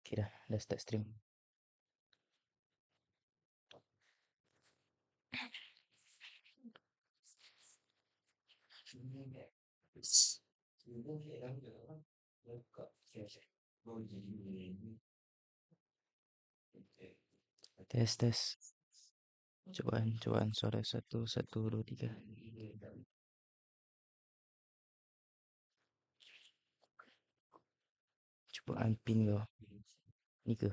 Okay dah start stream. Tes. Cobaan suara 1 1 2 3. Cobaan pin kau. Ni ke?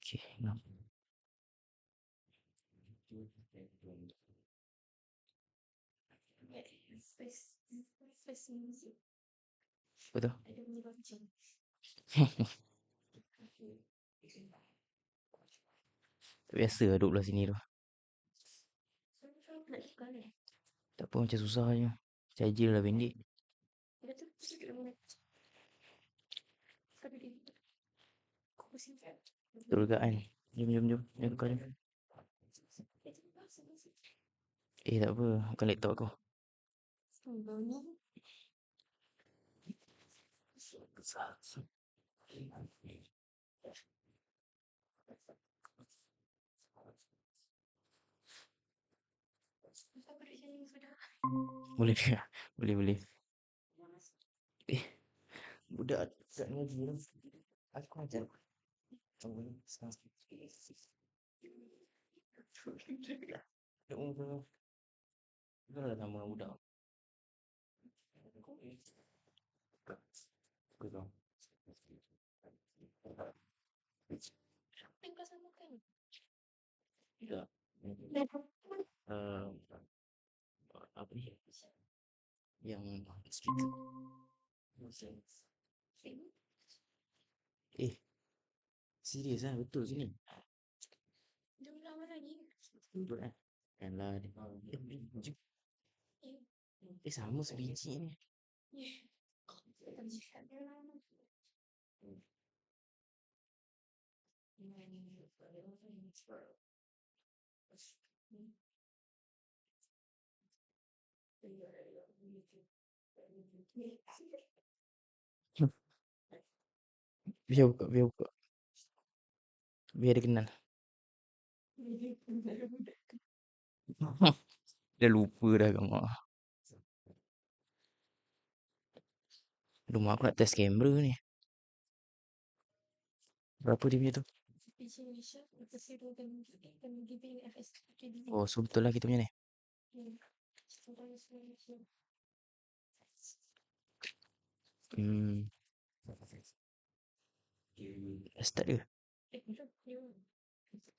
Okay, nah. Apa tu? Tak biasa lah duduk belah sini tu. Tak apa, macam susah je. Charger lah pendek. Betul juga kan? Jom. Jangan tukar je. Tak apa. Bukan laptop aku. Boleh ke? Boleh. Budak ni lagi lah. Aku ajar. Tak boleh. Tak boleh. Kau dah nama budak. Aku tahu. Tak. Apa ni? Yang speaker. Serius lah, betul sini. Betul lah. Kanlah dia. Biji. Sama sebiji ni. Biar buka. Biar dia kenal. Dah lupa dah kamu. Rumah aku nak test kamera ni. Berapa dia punya tu? Oh, so betul lah kita punya ni. Start ke?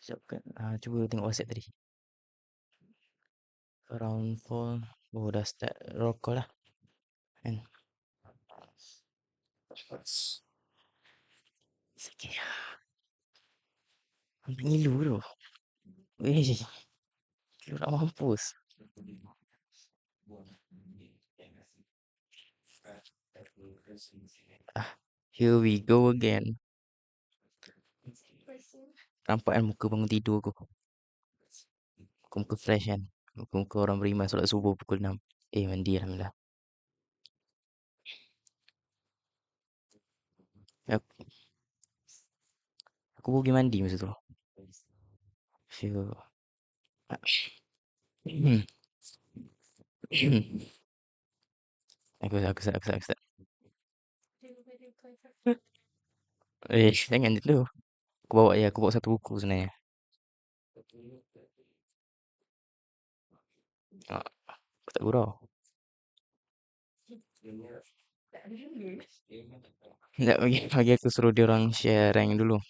Sekejap kan. Cuba tengok WhatsApp tadi. Around 4. Oh, dah start roll call lah. Kan? Sikit. Hampir ngilu tu. Weh. Lu nak mampus. Here we go again. Nampak kan muka bangun tidur aku. Muka fresh kan. Muka orang beriman solat subuh pukul 6. Mandi alhamdulillah. Aku pergi mandi masa tu. Feel. Aku start. Jangan dulu. Aku bawa satu buku sebenarnya. Aku tak gurau. Sekejap bagi aku suruh dia orang share rank dulu.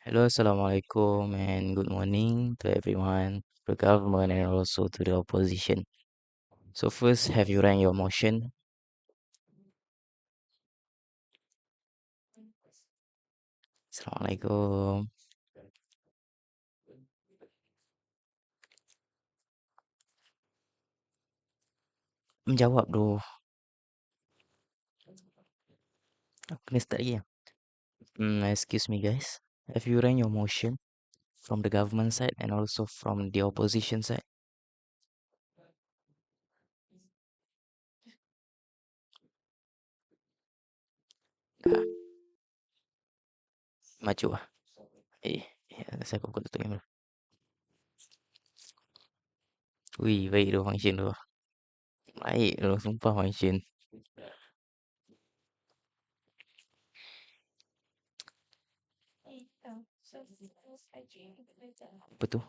Hello, Assalamualaikum and good morning to everyone, the government and also to the opposition. So first, have you ranked your motion? Assalamualaikum. Menjawab doh. Aku kena start lagi ya. Excuse me, guys. Have you ran your motion from the government side and also from the opposition side? Ah, maju ah. Saya kau tutup yang dulu. Wih, baik tu function tu. Baik tu, sumpah function. Apa tu?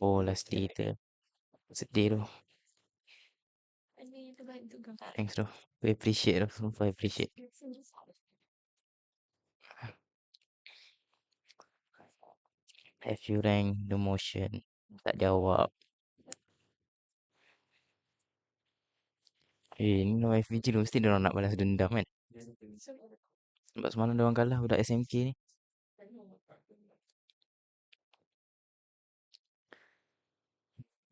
Oh, last day kita. Sedih tu. Thanks tu. We appreciate tu, sumpah appreciate. Have you rank the motion? Tak jawab. Ni no FPG tu mesti dia nak balas dendam kan? Sebab semalam dia orang kalah budak SMK ni.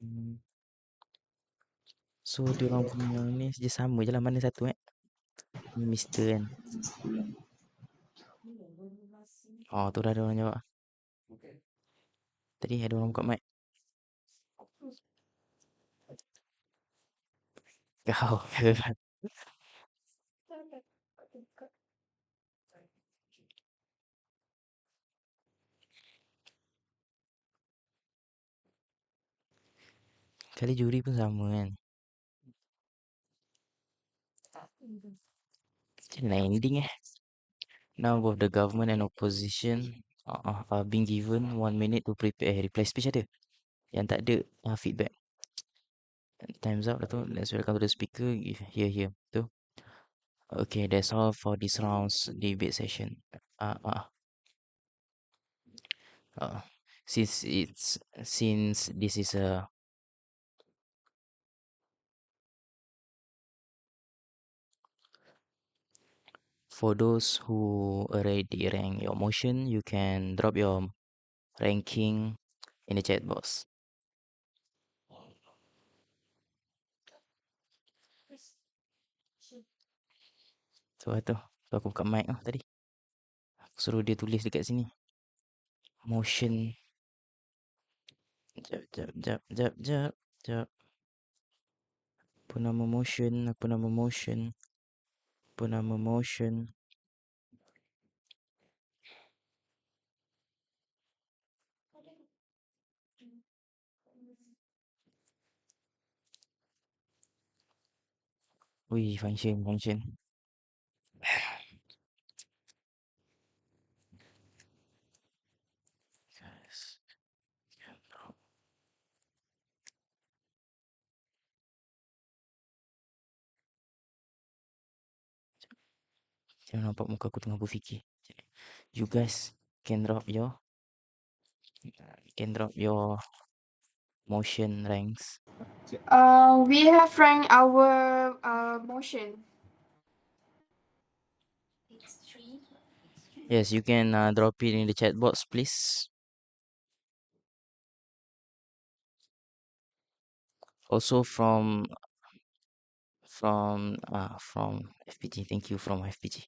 Hmm. So dia orang punya ni je sama je lah, mana satu Ni Mister kan. Oh tu dah ada orang jawab. Tadi ada orang buka mic. Kau. Kali juri pun sama kan. Macam mana ending Now both the government and opposition are being given 1 minute to prepare reply speech ada. Yang tak ada feedback. Time's up dah tu. Let's welcome to the speaker. Here. Tu. Okay, that's all for this round's debate session. Uh, uh, uh, since this is a for those who already rank your motion, you can drop your ranking in the chat box. So tu aku buka mic tadi. Aku suruh dia tulis dekat sini. Motion. Jap. Apa nama motion? Wih, function. Jangan nampak muka aku tengah berfikir. You guys can drop your motion ranks. We have ranked our motion. Yes, you can drop it in the chat box, please. Also from FPG. Thank you from FPG.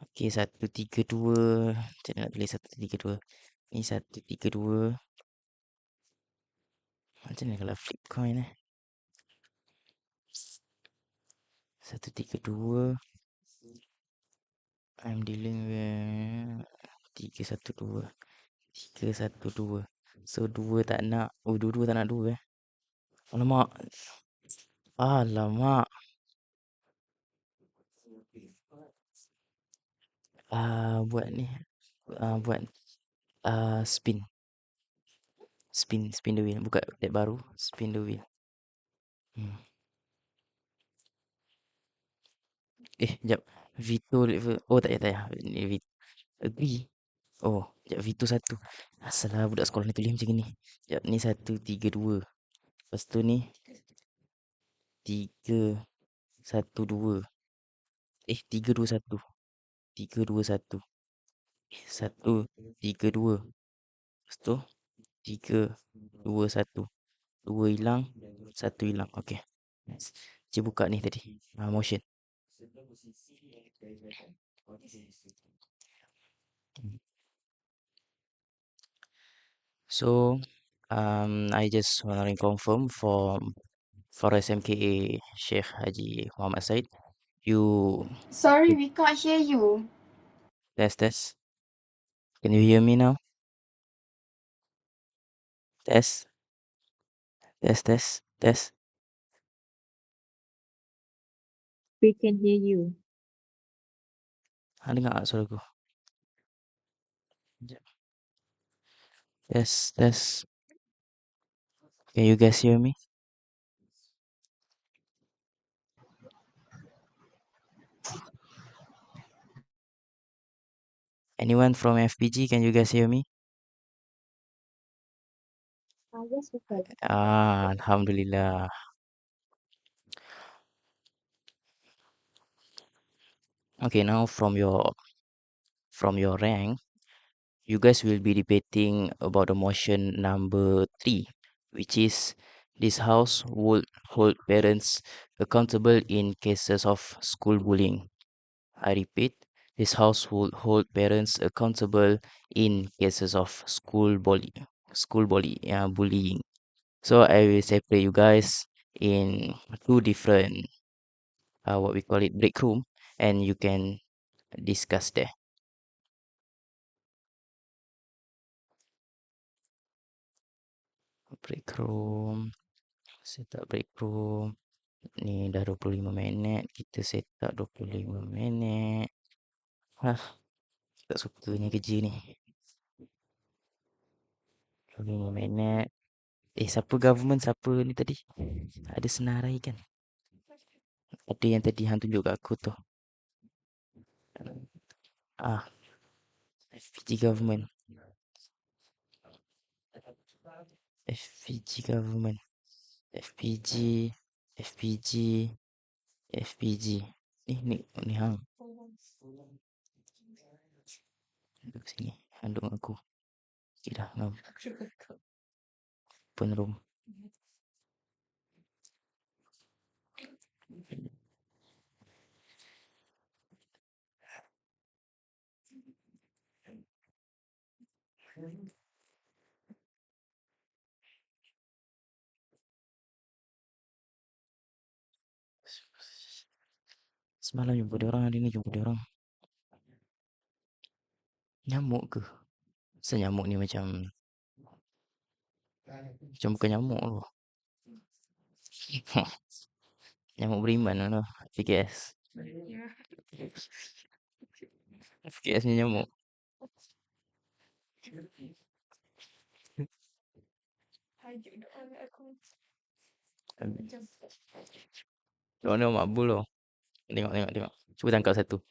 Okay, 132. Macam mana nak tulis 132? Ni 132. Macam mana kalau flip coin 132. I'm dealing with 312. 312. So 2 tak nak. Oh, dua-dua tak nak 2 Alamak. Buat ni. Buat spin. Spin the wheel. Buka tab baru. Spin the wheel. Jap. Vito level. Oh, tak payah. Ni agree. Oh, jap. Vito 1. Asalah budak sekolah ni tulis macam ni. Jap, ni 132. Lepas tu ni 312. 321. 321. 132. Lepas tu 321. 2 hilang, 1 hilang. Okay. Cik buka ni tadi. Motion. So, I just want to confirm for SMKA Sheikh Haji Muhammad Said, you Sorry, we can't hear you. test. Can you hear me now? Test. Test. We can hear you. Dengar tak suara aku? Sekejap. Test. Can you guys hear me? Anyone from FPG, can you guys hear me? Yes, we can. Alhamdulillah. Okay, now from your rank, you guys will be debating about the motion number 3, which is this house would hold parents accountable in cases of school bullying. I repeat, this house would hold parents accountable in cases of bullying. So I will separate you guys in two different what we call it break room, and you can discuss there. Break room, set up break room. Ni dah 25 minit, kita set up 25 minit. Tak sukanya kerja ni. 25 minit. Siapa government, siapa ni tadi? Ada senarai kan? Ada yang tadi hang tunjuk kat aku tu. FPG government. FPG government. FPG. Ni hang. Duduk sini. Hang duduk dengan aku. Okay dah. Ngam. Open room. Semalam jumpa dia orang, hari ni jumpa dia orang. Nyamuk ke? Asal nyamuk ni macam bukan nyamuk tu. Nyamuk beriman lah. PKS. PKS ni nyamuk. Dia orang makbul tau. Tengok. Cuba tangkap satu.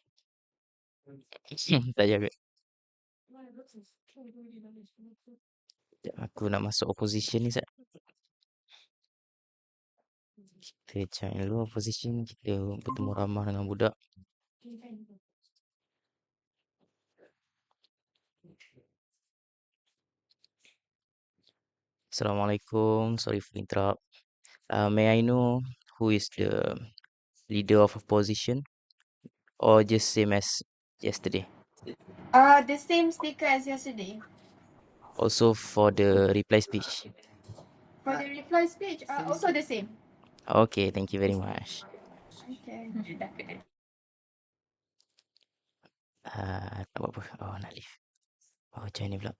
Tak jaga. Sekejap, aku nak masuk opposition ni, Sat. Kita cari dulu opposition. Kita bertemu ramah dengan budak. Assalamualaikum. Sorry for interrupt. May I know who is the leader of opposition? Or just same as yesterday? The same speaker as yesterday. Also for the reply speech. For the reply speech, also the same. Okay, thank you very much. Okay. Tak apa-apa. Oh, nak leave. Oh, macam ni pula.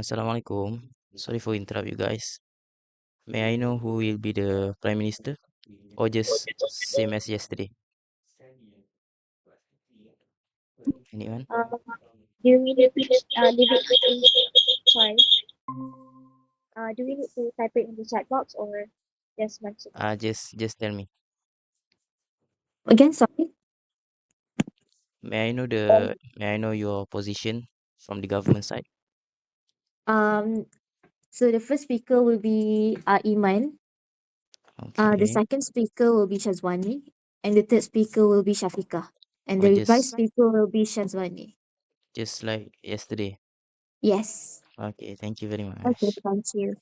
Assalamualaikum. Sorry for interrupt you guys. May I know who will be the Prime Minister? Or just same as yesterday? Anyone? Do we need to leave it in sorry? Do we need to type it in the chat box or just mention? Just tell me. Again, sorry. May I know your position from the government side? So the first speaker will be Iman. The Okay. second speaker will be Shazwani, and the third speaker will be Shafika. And Or the reply just speaker will be Shazwani. like yesterday? Yes. Okay, thank you very Okay, much. thank you.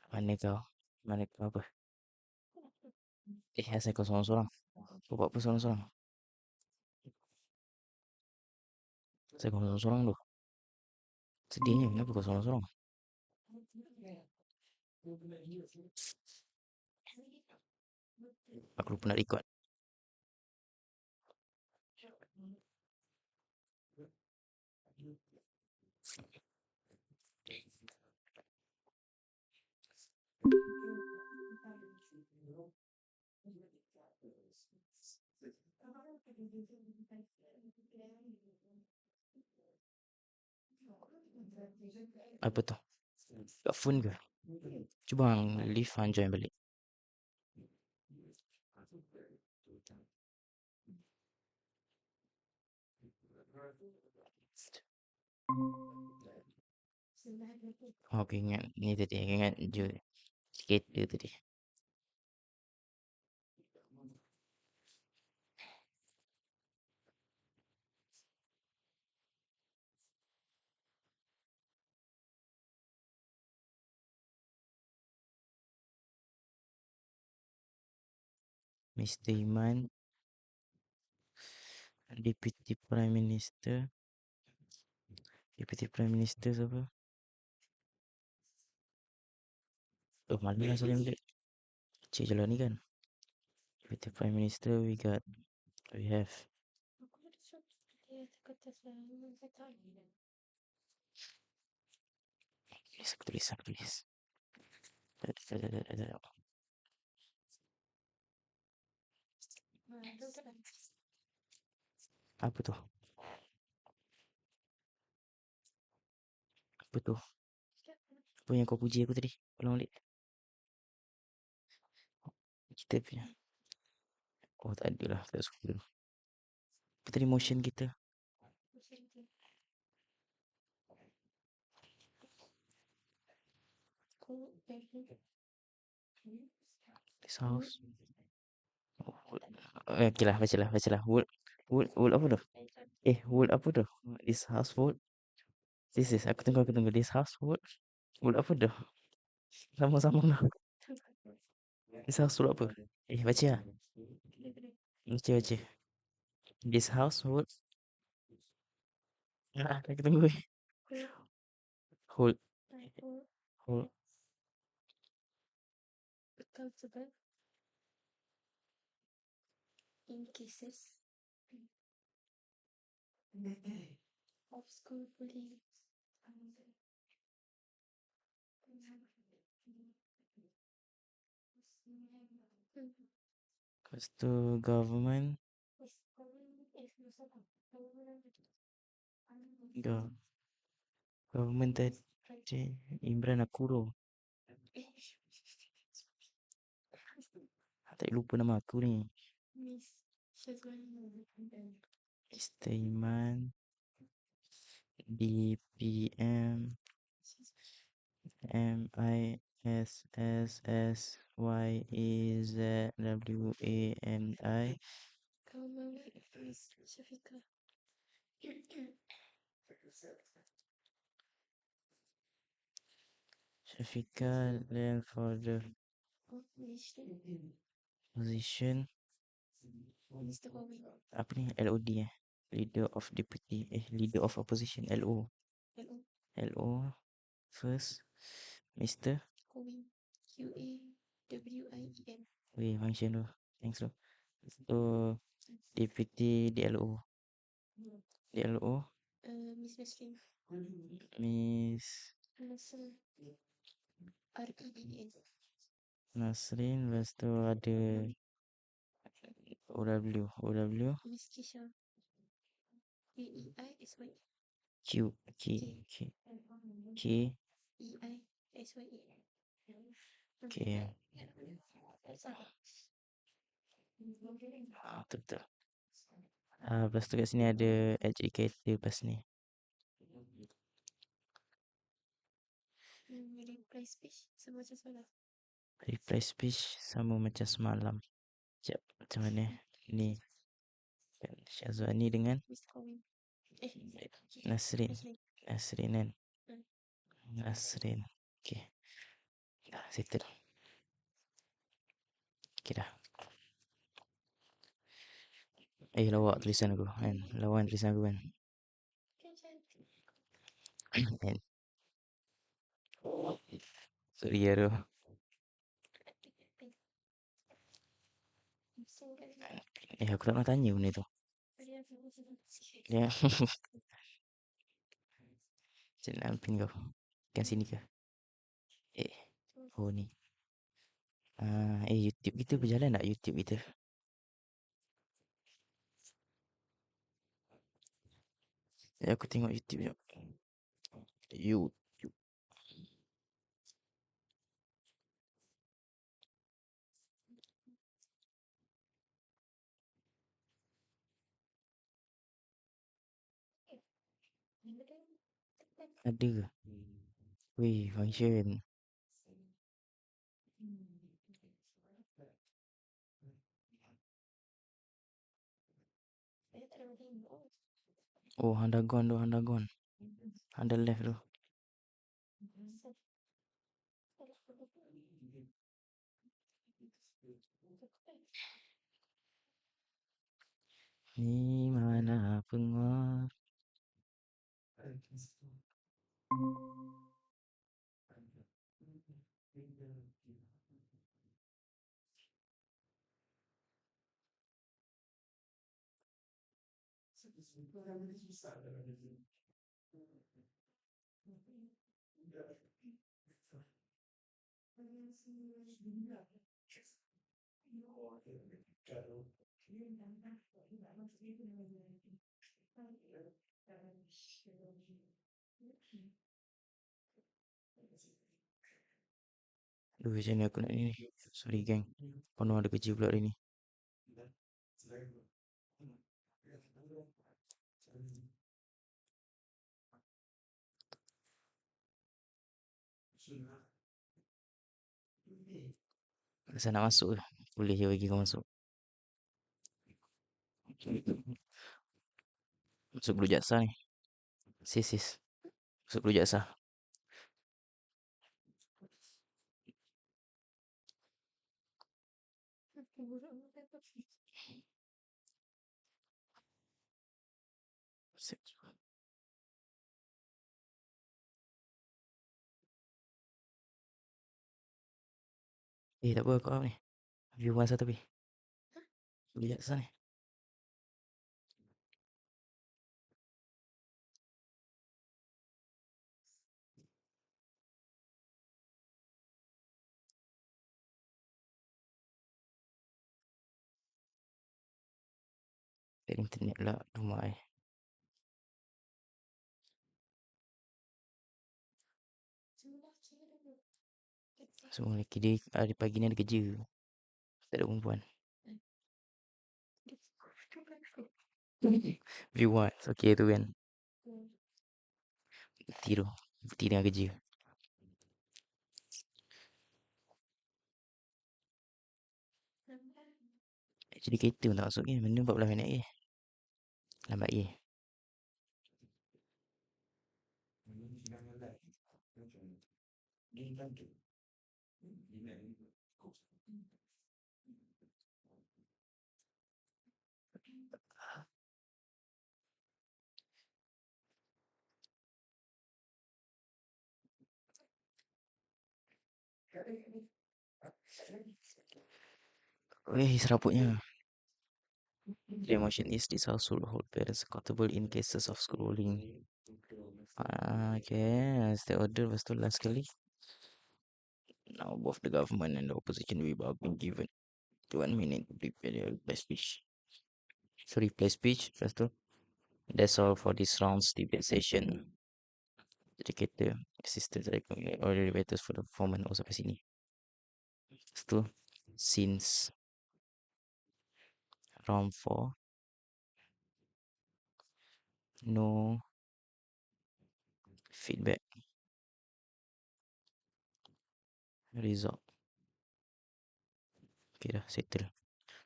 Mana kau? Mana kau apa? Asal kau sorang-sorang? Kau buat apa sorang-sorang? Asal kau sorang-sorang tu? Sedihnya kenapa kau sorang-sorang? Aku lupa nak record. Apa tu? Kat phone ke? Cuba hang leave hang join balik. Aku ingat ni tadi, aku ingat je kereta tadi. Mr. Iman, Deputy Prime Minister. Deputy Prime Minister siapa? Oh, mana lah saling balik. Cik jalan ni kan? Deputy Prime Minister we have aku tulis. Apa tu? Apa tu? Apa yang kau puji aku tadi? Ulang balik. Kita punya. Oh, tak ada lah. Tak suka. Apa tadi motion kita? This house. Oh, okay lah, baca lah. Wood apa tu? Wood apa tu? This house wood. Aku tunggu. This house wood. Wood apa tu? Sama-sama lah. This house wood apa? Baca lah. Baca. This house wood. Aku tunggu. Hold. In cases of school bullying. Lepas tu government. Government tadi Imran Akuro. Tak lupa nama aku ni. Miss Shazwani. Mr. Iman, DPM, MISSSYEZWANI. Government Miss Shafika. Shafika then for the position Mr. Owen. apa ni LOD Leader of Opposition LO first Mr. Owen. QAWIEN. Wei function tu. Thanks tu. So Deputy DLO. Miss Meslin. Miss Nasr. REDN. Nasrin. Lepas tu ada OW Miss Kisha. KEISY. Q K EISYE. K. Betul. Lepas tu kat sini ada educator lepas ni. Reply speech sama macam soalan. Reply speech sama macam semalam. Sekejap, macam mana? Ni. Kan Syazwani dengan Mr. Kawin. Nasrin. Nasrin. Nasrin kan? Hmm. Nasrin. Okay. Dah, settle. Okay dah. Lawak tulisan aku kan. Lawan tulisan aku kan. Kan cantik. Kan. Sorry ya tu. Aku tak nak tanya benda tu. Ya. Macam nak pin kau. Kan sini ke? Oh ni. YouTube kita berjalan tak YouTube kita? Aku tengok YouTube jap. YouTube. Ada ke? Weh, function. Oh, hang dah gone tu, hang dah gone. Hang dah left tu. Ni mana penguat? Duh, macam mana aku nak ni? Sorry gang. Konon ada kerja pula hari ni. Asal nak masuk ke? Boleh je bagi kau masuk. Masuk dulu jaksa ni. Sis. Masuk dulu jaksa. Tak apa kau ni. View masa tapi. Dulu jaksa ni. Internet lah rumah eh. Semua lelaki dia hari pagi ni ada kerja. Tak ada perempuan. View what? Okay tu kan. Bukti tu. Bukti tengah kerja. Jadi kereta pun tak masuk ke. Benda 14 minit ke. Lambat ke. Weh, seraputnya. The emotion is this household hold parents accountable in cases of scrolling. Okay, as the order was to last kali. Now both the government and the opposition will have been given 1 minute to prepare their reply speech. So reply speech, lepas tu. That's all for this round's debate session. Jadi kita assistant or the debaters for the performance oh sampai sini. Lepas tu, since round 4, no feedback result. Okay dah, settle.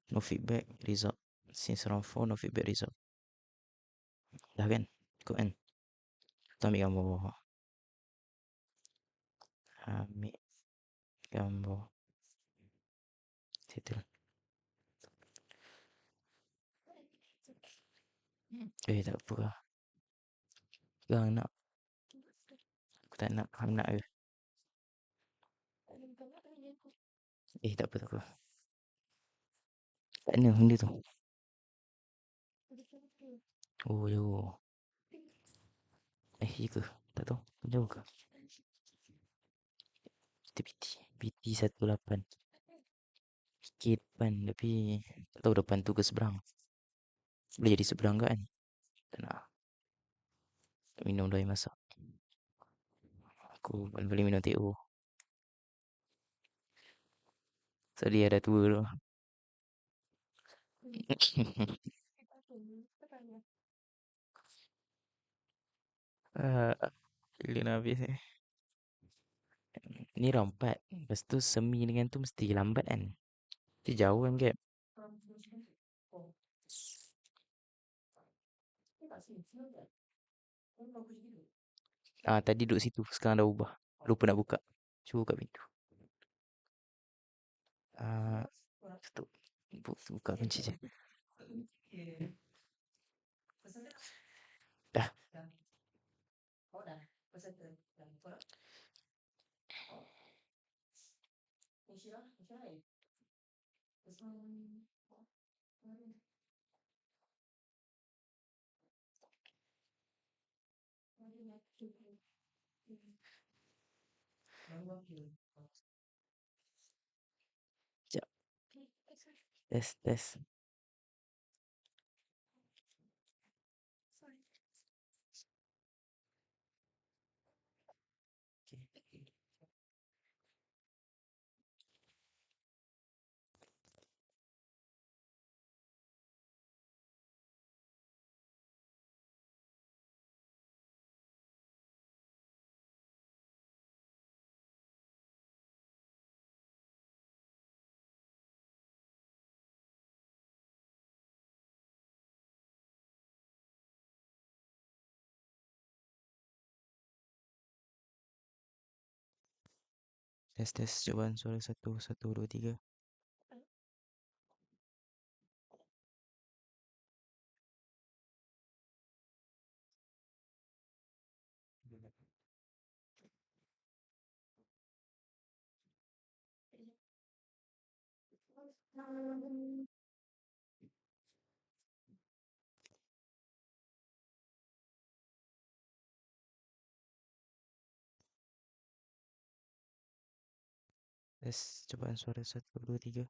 No feedback, result. Since round 4, no feedback, result. Dah kan? Ikut kan? Kita ambil gambar bawah. Ambil gambar. Settle. Tak apa lah. Jangan nak. Aku tak nak. Hang nak ke? Tak apa, tak apa. Tak nak benda tu. Oh, jauh. Ya ke? Tak tahu. Jauh ke? Kita PT 18. Fikir depan. Tapi tak tahu depan tu ke seberang. Boleh jadi seberang kan? Tak nak. Minum dah air masak. Aku boleh minum teh O. So dia dah tua tu. Bila nak habis ni? Ni round 4. Lepas tu semi dengan tu mesti lambat kan? Mesti jauh kan gap? Tadi duduk situ. Sekarang dah ubah. Lupa nak buka. Cuba buka pintu. Tutup. Buka kunci je. Dah. Sekejap. Test. Okay. Tes. Cubaan suara 1, 1, 2, 3. Tes cubaan suara 1, 2, 3.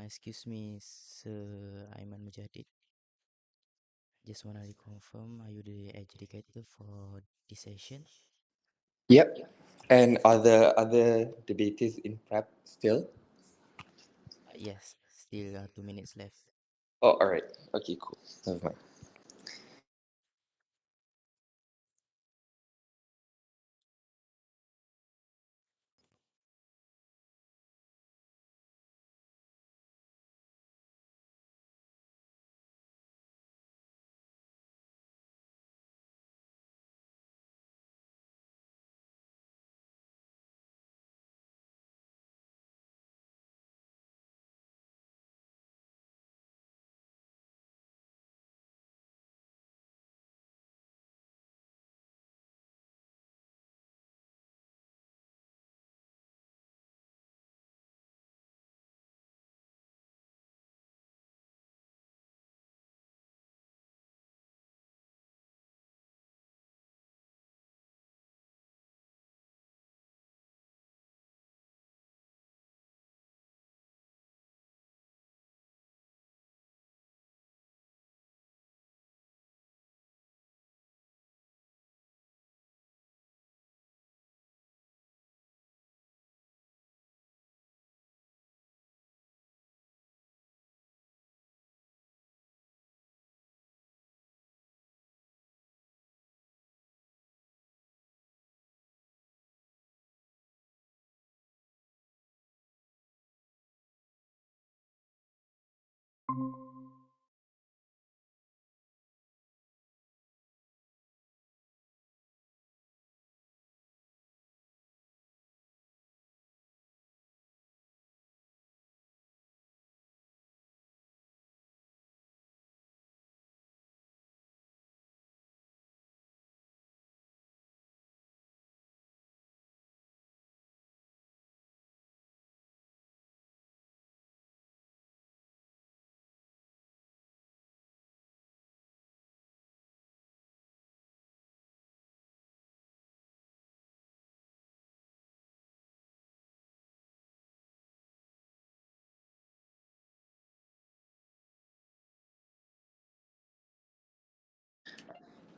Excuse me, Sir Aiman Mujahid. Just wanna reconfirm, are you the adjudicator for this session? Yep. And are the other debaters in prep still? Yes, still 2 minutes left. Oh, all right. Okay, cool. Never mind.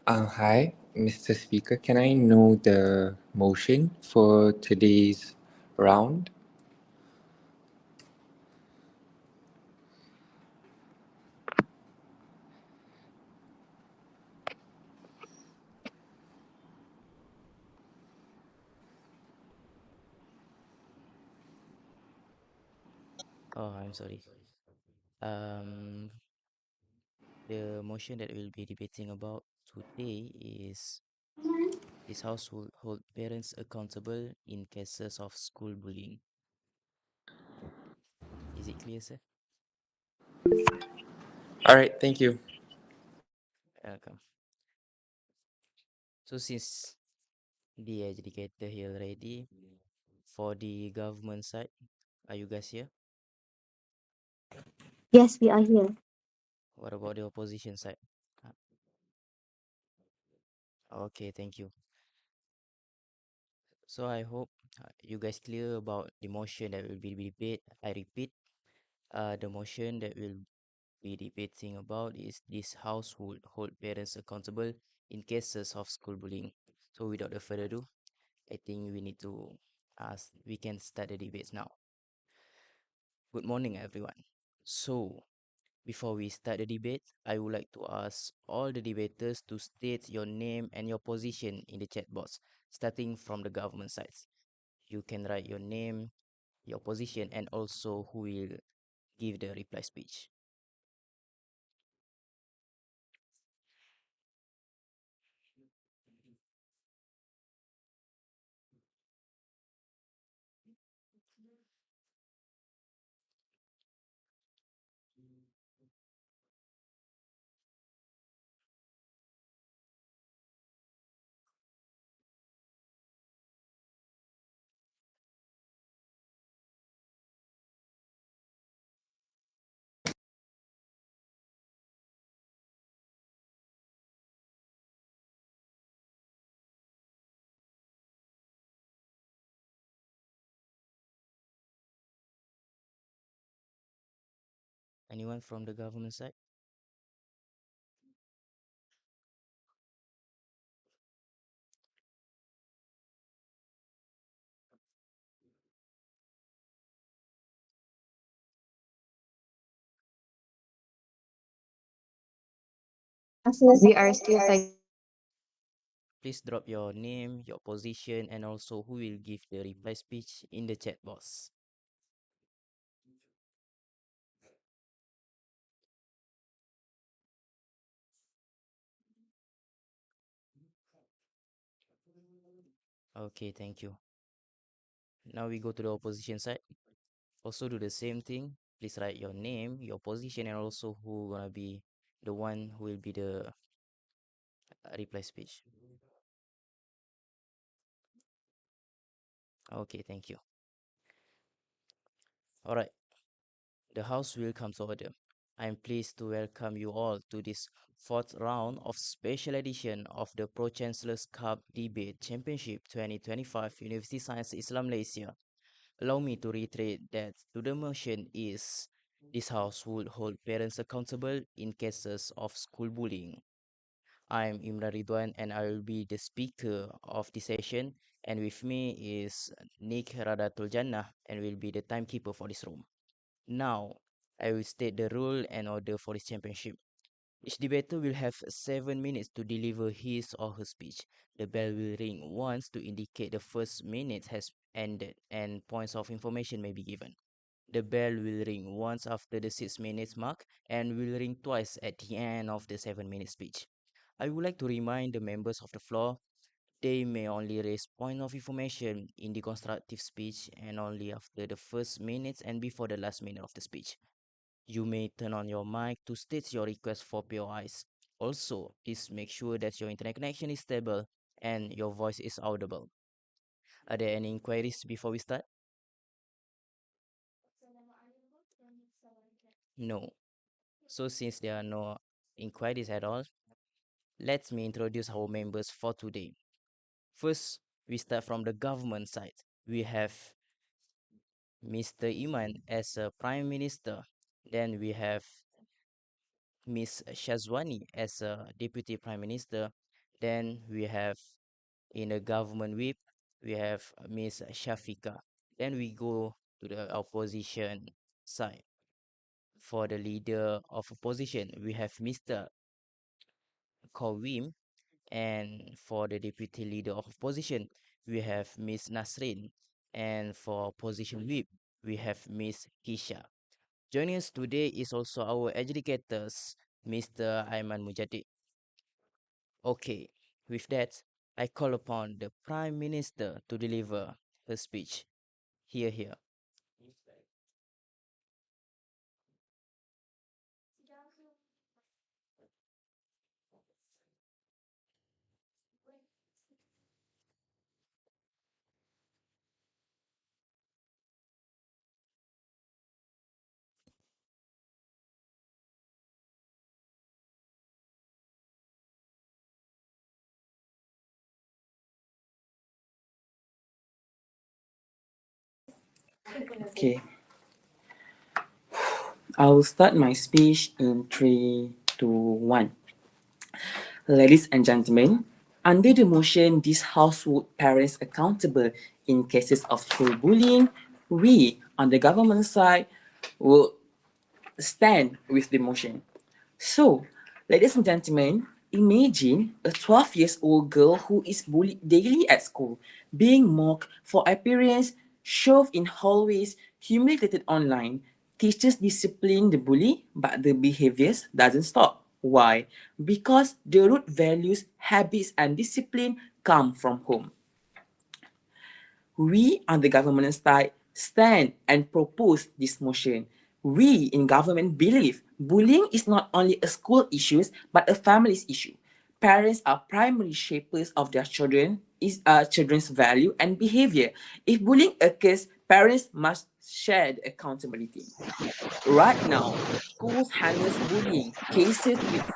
Hi, Mr. Speaker. Can I know the motion for today's round? Oh, I'm sorry. Um, the motion that we'll be debating about today is this house will hold parents accountable in cases of school bullying. Is it clear, sir? All right, thank you. Welcome. So since the adjudicator here already, for the government side, are you guys here? Yes, we are here. What about the opposition side? Okay, thank you. So I hope you guys clear about the motion that will be debate. I repeat, the motion that will be debating about is this household hold parents accountable in cases of school bullying. So without the further ado, I think we need to we can start the debates now. Good morning, everyone. So before we start the debate, I would like to ask all the debaters to state your name and your position in the chat box, starting from the government sides. You can write your name, your position, and also who will give the reply speech. Anyone from the government side? We are still typing. Please drop your name, your position, and also who will give the reply speech in the chat box. Okay, thank you. Now we go to the opposition side. Also do the same thing. Please write your name, your position, and also who gonna be the one who will be the reply speech. Okay, thank you. All right, the House will come to order. I am pleased to welcome you all to this fourth round of special edition of the Pro-Chancellor's Cup Debate Championship 2025 University Science Islam Malaysia. Allow me to reiterate that to the motion is this House would hold parents accountable in cases of school bullying. I am Imran Ridwan and I will be the speaker of the session, and with me is Nick Radatul Jannah and will be the timekeeper for this room. Now, I will state the rule and order for this championship. Each debater will have 7 minutes to deliver his or her speech. The bell will ring once to indicate the first minute has ended and points of information may be given. The bell will ring once after the 6 minutes mark and will ring twice at the end of the 7 minute speech. I would like to remind the members of the floor they may only raise point of information in the constructive speech and only after the first minutes and before the last minute of the speech. You may turn on your mic to state your request for POIs. Also, please make sure that your internet connection is stable and your voice is audible. Are there any inquiries before we start? No. So since there are no inquiries at all, let me introduce our members for today. First, we start from the government side. We have Mr. Iman as a Prime Minister. Then we have Ms. Shazwani as a Deputy Prime Minister. Then we have in the government whip, we have Ms. Shafika. Then we go to the opposition side. For the leader of opposition, we have Mr. Kawim. And for the deputy leader of opposition, we have Ms. Nasrin. And for opposition whip, we have Ms. Kisha. Joining us today is also our educators, Mr. Aiman Mujadid. Okay, with that, I call upon the Prime Minister to deliver her speech. Here. Okay, I'll start my speech in 3, 2, 1. Ladies and gentlemen, under the motion, this House would parents accountable in cases of school bullying. We, on the government side, will stand with the motion. So, ladies and gentlemen, imagine a 12 years old girl who is bullied daily at school, being mocked for appearance, shoved in hallways, humiliated online. Teachers discipline the bully, but the behaviors doesn't stop. Why? Because the root values, habits, and discipline come from home. We on the government side stand and propose this motion. We in government believe bullying is not only a school issue but a family's issue. Parents are primary shapers of their children's value and behavior. If bullying occurs, parents must share the accountability. Right now, schools handles bullying cases with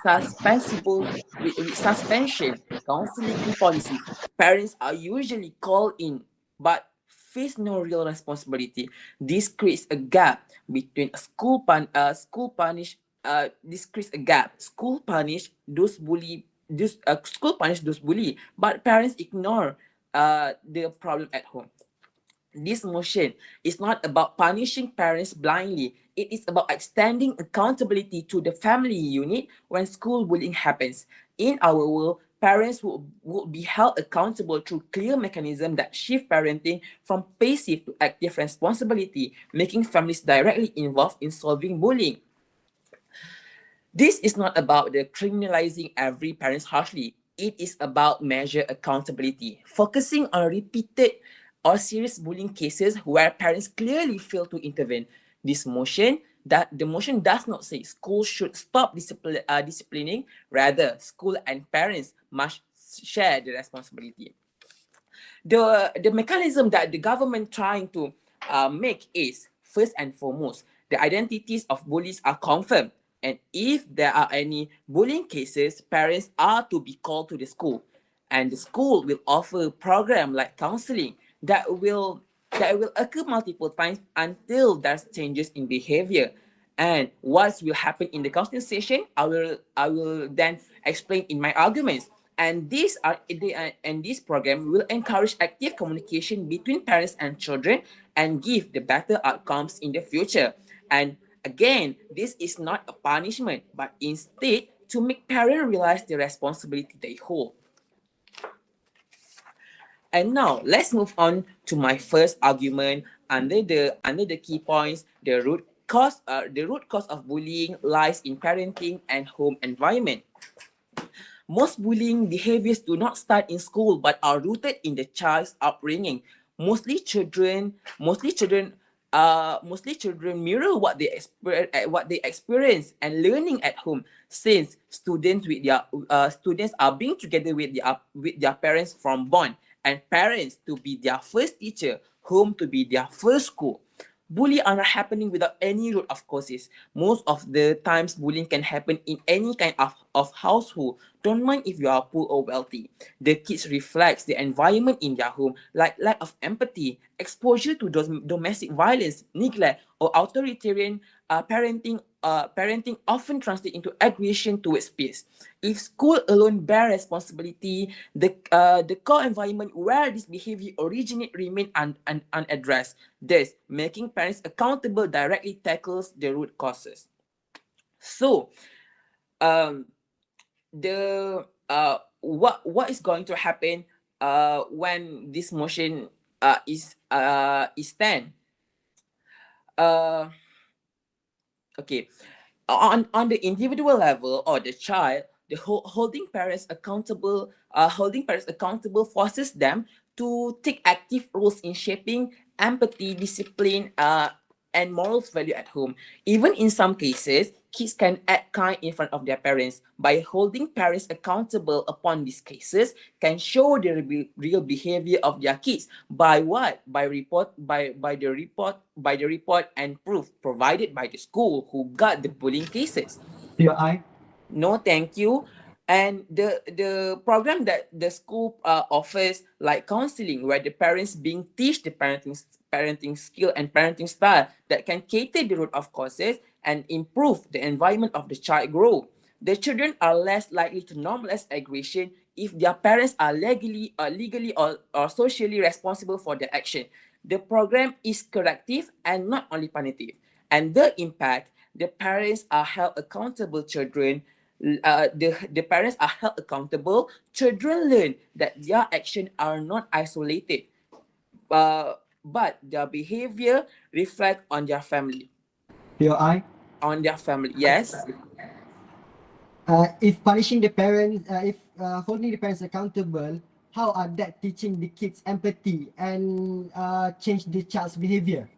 suspension, counseling, and policies. Parents are usually called in, but face no real responsibility. This creates a gap between school punish. This creates a gap. School punish those bully. School punish those bully, but parents ignore the problem at home. This motion is not about punishing parents blindly. It is about extending accountability to the family unit when school bullying happens. In our world, parents will be held accountable through clear mechanisms that shift parenting from passive to active responsibility, making families directly involved in solving bullying. This is not about the criminalizing every parent harshly. It is about measure accountability, focusing on repeated or serious bullying cases where parents clearly fail to intervene. This motion the motion does not say schools should stop disciplining. Rather, school and parents must share the responsibility. The mechanism that the government trying to make is, first and foremost, the identities of bullies are confirmed, and if there are any bullying cases, parents are to be called to the school, and the school will offer a program like counseling that will occur multiple times until there's changes in behavior. And what will happen in the counseling session, I will then explain in my arguments. And this program will encourage active communication between parents and children and give the better outcomes in the future. And again, this is not a punishment, but instead to make parents realize the responsibility they hold. And now let's move on to my first argument under the key points. The root cause of bullying lies in parenting and home environment. Most bullying behaviors do not start in school but are rooted in the child's upbringing. Mostly children mirror what they experience and learning at home, since students are being together with their parents from born, and parents to be their first teacher, home to be their first school. Bullying are not happening without any root of causes. Most of the times, bullying can happen in any kind of household. Don't mind if you are poor or wealthy. The kids reflects the environment in their home, like lack of empathy, exposure to domestic violence, neglect, or authoritarian parenting. Parenting often translates into aggression towards peers. If school alone bear responsibility, the core environment where this behavior originate remain unaddressed. Thus, making parents accountable directly tackles the root causes. So, what is going to happen when this motion is stand? Okay, on the individual level or the child, the holding parents accountable forces them to take active roles in shaping empathy, discipline, and morals value at home. Even in some cases, kids can act kind in front of their parents. By holding parents accountable upon these cases, can show the real behavior of their kids. By what? By the report and proof provided by the school who got the bullying cases. PI? No, thank you. And the program that the school offers, like counseling, where the parents being teach the parenting skill and parenting style that can cater the root of causes and improve the environment of the child grow. The children are less likely to normalize aggression if their parents are legally or socially responsible for their action. The program is corrective and not only punitive. And the impact, the parents are held accountable. The parents are held accountable. Children learn that their actions are not isolated, but their behavior reflect on their family. PI? On their family, yes. If punishing the parents, if holding the parents accountable, how are that teaching the kids empathy and change the child's behavior?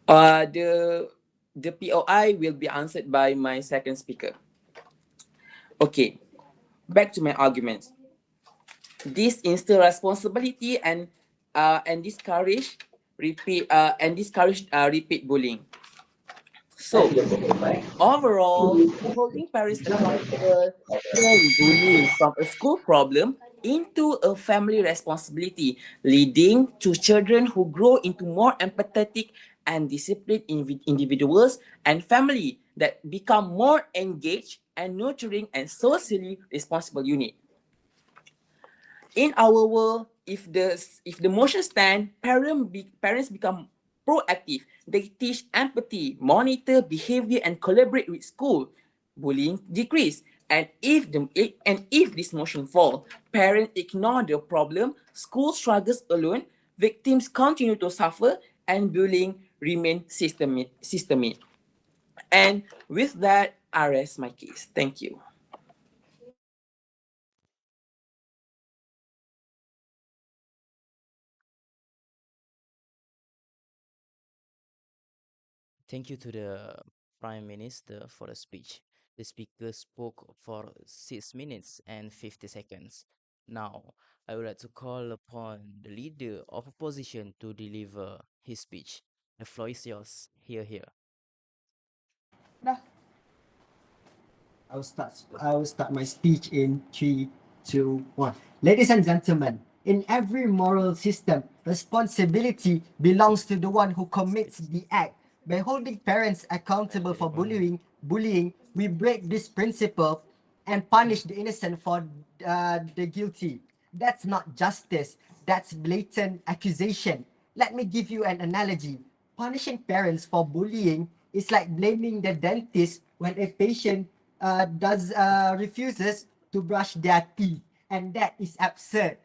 The POI will be answered by my second speaker. Okay, back to my arguments. This instill responsibility and discourage repeat bullying. So overall, holding parents accountable turn bullying from a school problem into a family responsibility, leading to children who grow into more empathetic and disciplined individuals and family that become more engaged and nurturing and socially responsible unit. In our world, if the motion stand, parents become proactive. They teach empathy, monitor behavior, and collaborate with school. Bullying decrease. And if this motion fall, parents ignore the problem, school struggles alone, victims continue to suffer, and bullying remain systemic. And with that, I rest my case. Thank you. Thank you to the Prime Minister for the speech. The speaker spoke for 6 minutes and 50 seconds. Now, I would like to call upon the leader of opposition to deliver his speech. The floor is yours. Here. Dah. I will start my speech in 3, 2, 1. Ladies and gentlemen, in every moral system, responsibility belongs to the one who commits the act. By holding parents accountable for bullying, we break this principle and punish the innocent for the guilty. That's not justice. That's blatant accusation. Let me give you an analogy. Punishing parents for bullying is like blaming the dentist when a patient refuses to brush their teeth, and that is absurd.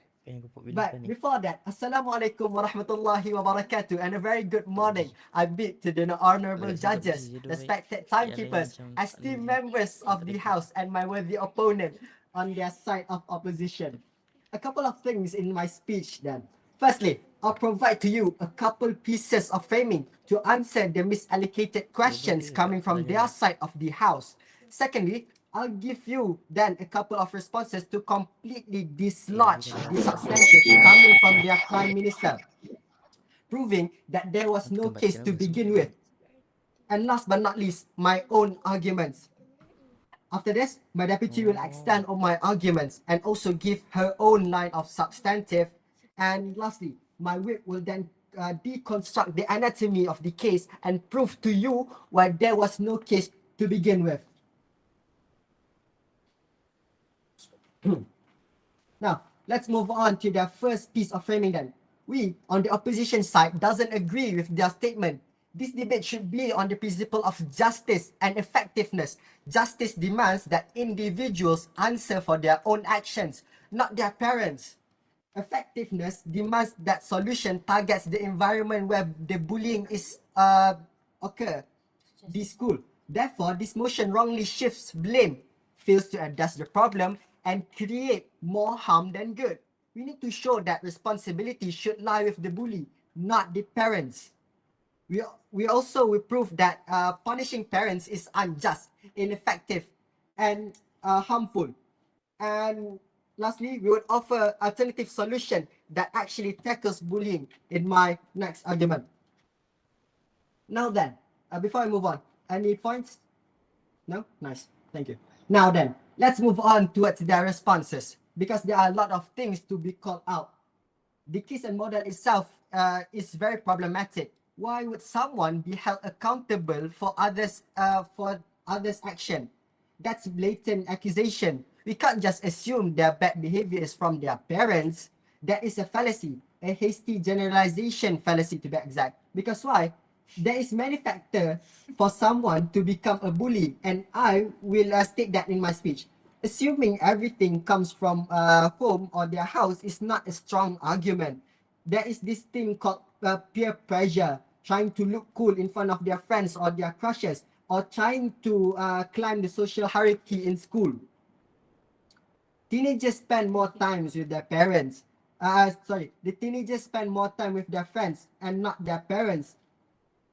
But before that, Assalamualaikum warahmatullahi wabarakatuh, and a very good morning. I bid to the honorable judges, respected timekeepers, esteemed members of the House, and my worthy opponent on their side of opposition. A couple of things in my speech then. Firstly, I'll provide to you a couple pieces of framing to answer the misallocated questions coming from their side of the House. Secondly, I'll give you then a couple of responses to completely dislodge the substantive coming from their Prime Minister, proving that there was no case to begin with. And last but not least, my own arguments. After this, my deputy will extend on my arguments and also give her own line of substantive. And lastly, my whip will then deconstruct the anatomy of the case and prove to you why there was no case to begin with. Now, let's move on to the first piece of framing then. We, on the opposition side, doesn't agree with their statement. This debate should be on the principle of justice and effectiveness. Justice demands that individuals answer for their own actions, not their parents. Effectiveness demands that solution targets the environment where the bullying is occur, the school. Therefore, this motion wrongly shifts blame, fails to address the problem, and create more harm than good. We need to show that responsibility should lie with the bully, not the parents. We also will prove that punishing parents is unjust, ineffective, and harmful. And lastly, we would offer alternative solution that actually tackles bullying in my next argument. Now then, before I move on, any points? No? Nice. Thank you. Now then, let's move on towards their responses, because there are a lot of things to be called out. The case and model itself is very problematic. Why would someone be held accountable for others' action? That's blatant accusation. We can't just assume their bad behavior is from their parents. That is a fallacy, a hasty generalization fallacy to be exact. Because why? There is many factors for someone to become a bully, and I will state that in my speech. Assuming everything comes from home or their house is not a strong argument. There is this thing called peer pressure, trying to look cool in front of their friends or their crushes, or trying to climb the social hierarchy in school. Teenagers spend more time with their parents. The teenagers spend more time with their friends and not their parents.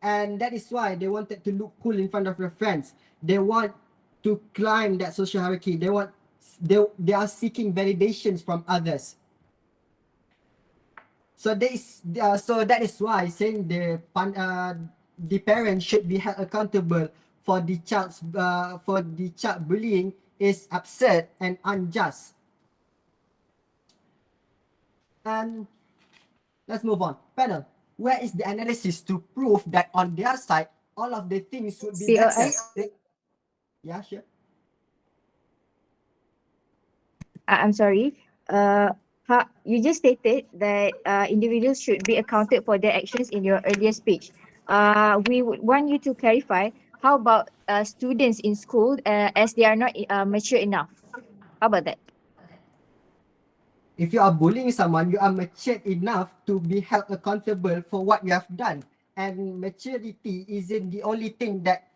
And that is why they wanted to look cool in front of their friends. They want to climb that social hierarchy. They are seeking validations from others. So that is why saying the parent should be held accountable for the child bullying is absurd and unjust. And let's move on. Panel, where is the analysis to prove that on their side, all of the things would be better? Yeah, sure. I'm sorry. You just stated that individuals should be accounted for their actions in your earlier speech. We would want you to clarify, how about students in school as they are not mature enough? How about that? If you are bullying someone, you are mature enough to be held accountable for what you have done. And maturity isn't the only thing that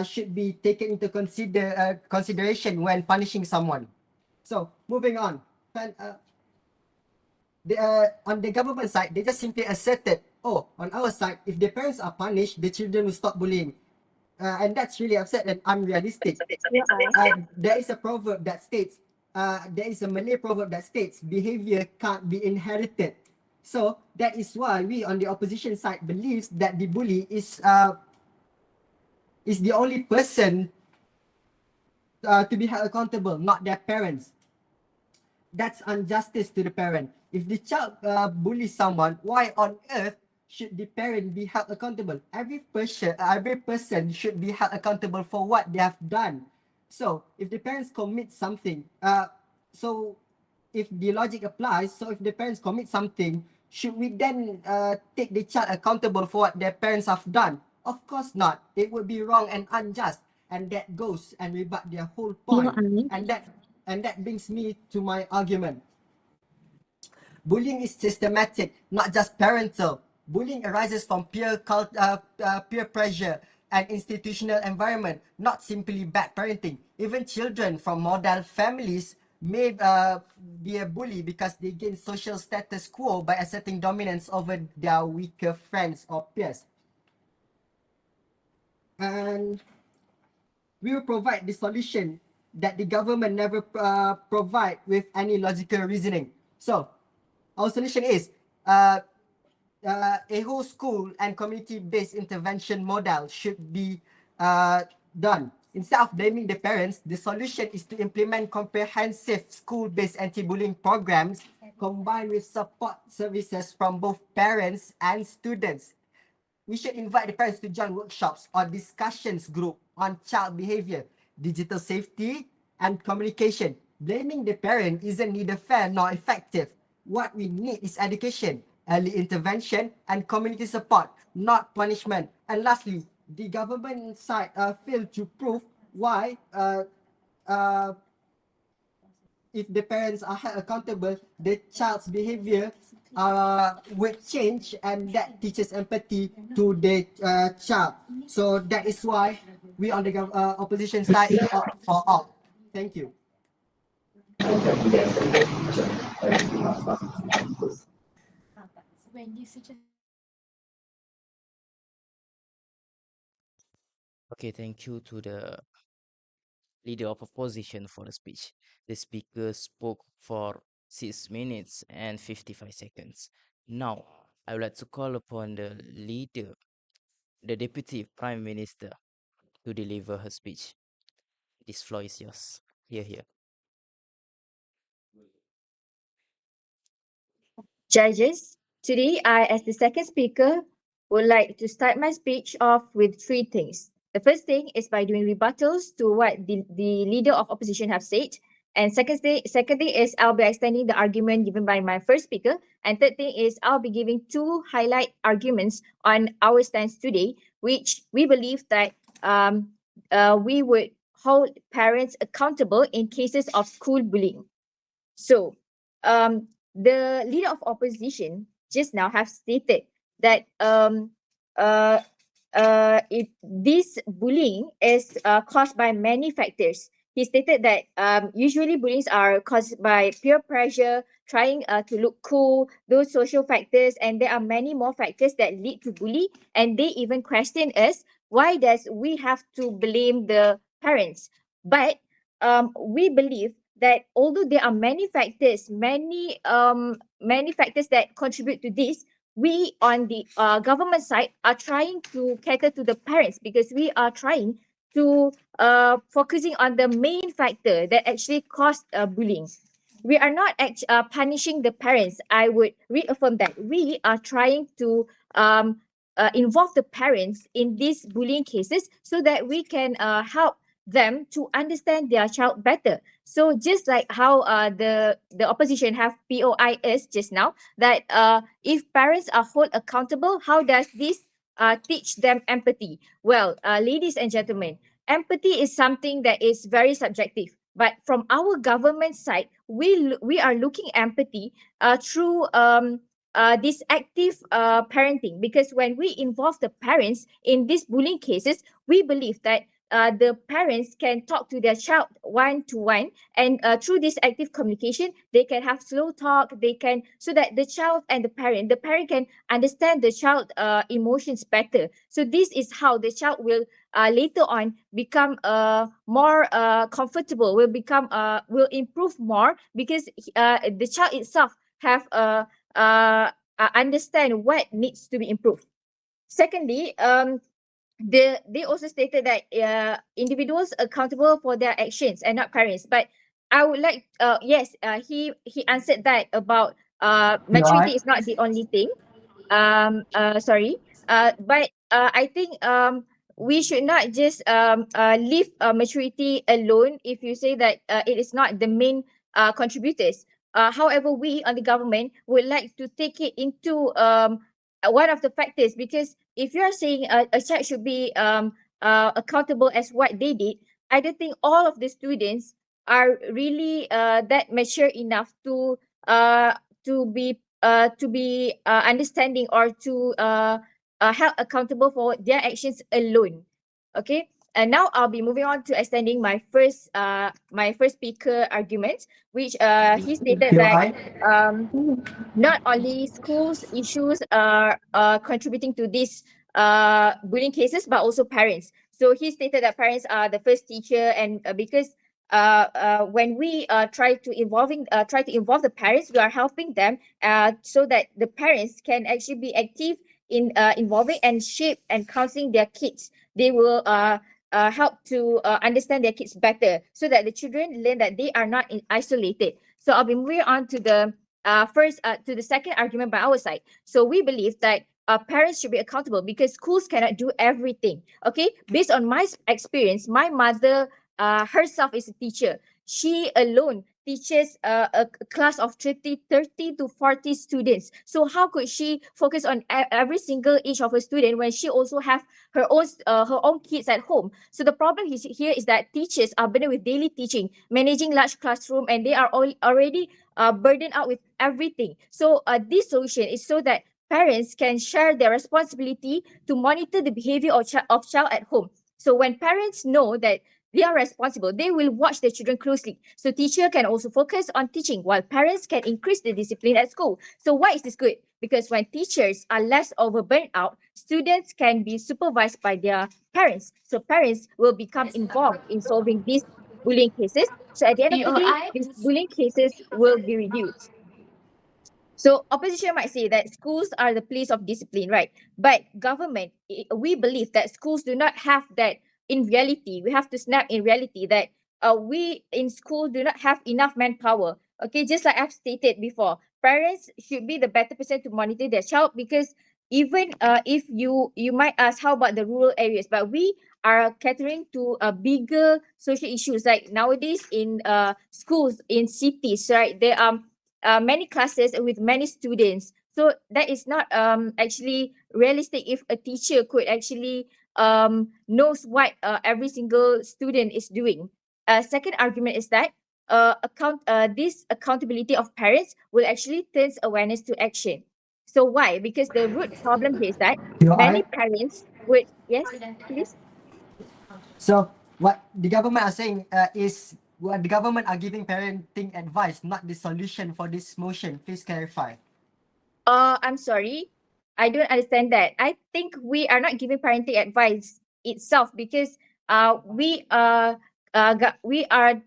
should be taken into consideration when punishing someone. So, moving on. On the government side, they just simply asserted, oh, on our side, if the parents are punished, the children will stop bullying. And that's really upset and unrealistic. There is a proverb that states, there is a Malay proverb that states, behavior can't be inherited. So that is why we on the opposition side believes that the bully is the only person to be held accountable, not their parents. That's injustice to the parent. If the child bullies someone, why on earth should the parent be held accountable? Every person should be held accountable for what they have done. So if the parents commit something, so if the logic applies, so if the parents commit something, should we then take the child accountable for what their parents have done? Of course not. It would be wrong and unjust, and that goes and rebut their whole point. And that brings me to my argument. Bullying is systematic, not just parental. Bullying arises from peer pressure and institutional environment, not simply bad parenting. Even children from model families may be a bully because they gain social status quo by asserting dominance over their weaker friends or peers. And we will provide the solution that the government never provide with any logical reasoning. So, our solution is a whole school and community-based intervention model should be done. Instead of blaming the parents, the solution is to implement comprehensive school-based anti-bullying programs combined with support services from both parents and students. We should invite the parents to join workshops or discussions group on child behavior, digital safety, and communication. Blaming the parent isn't neither fair nor effective. What we need is education, early intervention, and community support, not punishment. And lastly, the government side failed to prove why if the parents are held accountable, the child's behavior will change, and that teaches empathy to the child. So that is why we on the opposition side opt for all. Thank you. When you suggest Okay, thank you to the leader of opposition for the speech. The speaker spoke for 6 minutes and 55 seconds. Now, I would like to call upon the leader, the Deputy Prime Minister, to deliver her speech. This floor is yours. Here. Judges, today I, as the second speaker, would like to start my speech off with three things. The first thing is by doing rebuttals to what the leader of opposition have said. And second thing is I'll be extending the argument given by my first speaker. And third thing is I'll be giving two highlight arguments on our stance today, which we believe that we would hold parents accountable in cases of school bullying. So, the leader of opposition just now have stated that if this bullying is caused by many factors. He stated that usually bullies are caused by peer pressure, trying to look cool, those social factors, and there are many more factors that lead to bully. And they even question us, why does we have to blame the parents? But we believe that although there are many factors that contribute to this, we on the government side are trying to cater to the parents because we are trying to focusing on the main factor that actually caused bullying. we are not punishing the parents. I would reaffirm that we are trying to involve the parents in these bullying cases so that we can help them to understand their child better. So just like how the opposition have POIs just now, that if parents are held accountable, how does this teach them empathy? Well, ladies and gentlemen, empathy is something that is very subjective. But from our government side, we are looking empathy through this active parenting, because when we involve the parents in these bullying cases, we believe that the parents can talk to their child one-to-one, and through this active communication, they can have slow talk. They can, so that the child and the parent can understand the child emotions better. So this is how the child will later on become more comfortable, will improve more, because the child itself have understand what needs to be improved. Secondly, they also stated that individuals accountable for their actions and not parents. But I would like yes, he answered that about maturity is not the only thing. Sorry. But I think we should not just leave maturity alone if you say that it is not the main contributors. However, we on the government would like to take it into one of the factors, because if you are saying a child should be accountable as what they did, I don't think all of the students are really that mature enough to be understanding or to held accountable for their actions alone. Okay, and now I'll be moving on to extending my first speaker argument, which he stated that not only schools issues are contributing to these bullying cases, but also parents. So he stated that parents are the first teacher, and because when we try to involve the parents, we are helping them so that the parents can actually be active in involving and shape and counseling their kids. They will help to understand their kids better, so that the children learn that they are not isolated. So I'll be moving on to the to the second argument by our side. So we believe that parents should be accountable because schools cannot do everything. Okay, based on my experience, my mother herself is a teacher. She alone teaches a class of 30 to 40 students. So how could she focus on every single each of her student when she also have her own kids at home? So the problem here is that teachers are burdened with daily teaching, managing large classroom, and they are already burdened out with everything. So this solution is so that parents can share their responsibility to monitor the behavior of child at home. So when parents know that they are responsible, they will watch their children closely. So teacher can also focus on teaching, while parents can increase the discipline at school. So why is this good? Because when teachers are less overburdened out, students can be supervised by their parents. So parents will become involved in solving these bullying cases. So at the end of the day, these bullying cases will be reduced. So opposition might say that schools are the place of discipline, right? But government, we believe that schools do not have that in reality. We have to snap in reality that we in school do not have enough manpower. Okay, just like I've stated before, parents should be the better person to monitor their child, because even if you might ask, how about the rural areas? But we are catering to bigger social issues, like nowadays in schools in cities, right? There are many classes with many students. So that is not actually realistic if a teacher could actually knows what every single student is doing. Second argument is that this accountability of parents will actually turn awareness to action. So why? Because the root problem here is that many parents would, yes, please. So what the government are saying is what the government are giving parenting advice, not the solution for this motion. Please clarify. I'm sorry, I don't understand that. I think we are not giving parenting advice itself, because we are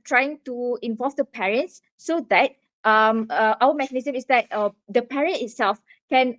trying to involve the parents so that our mechanism is that the parent itself can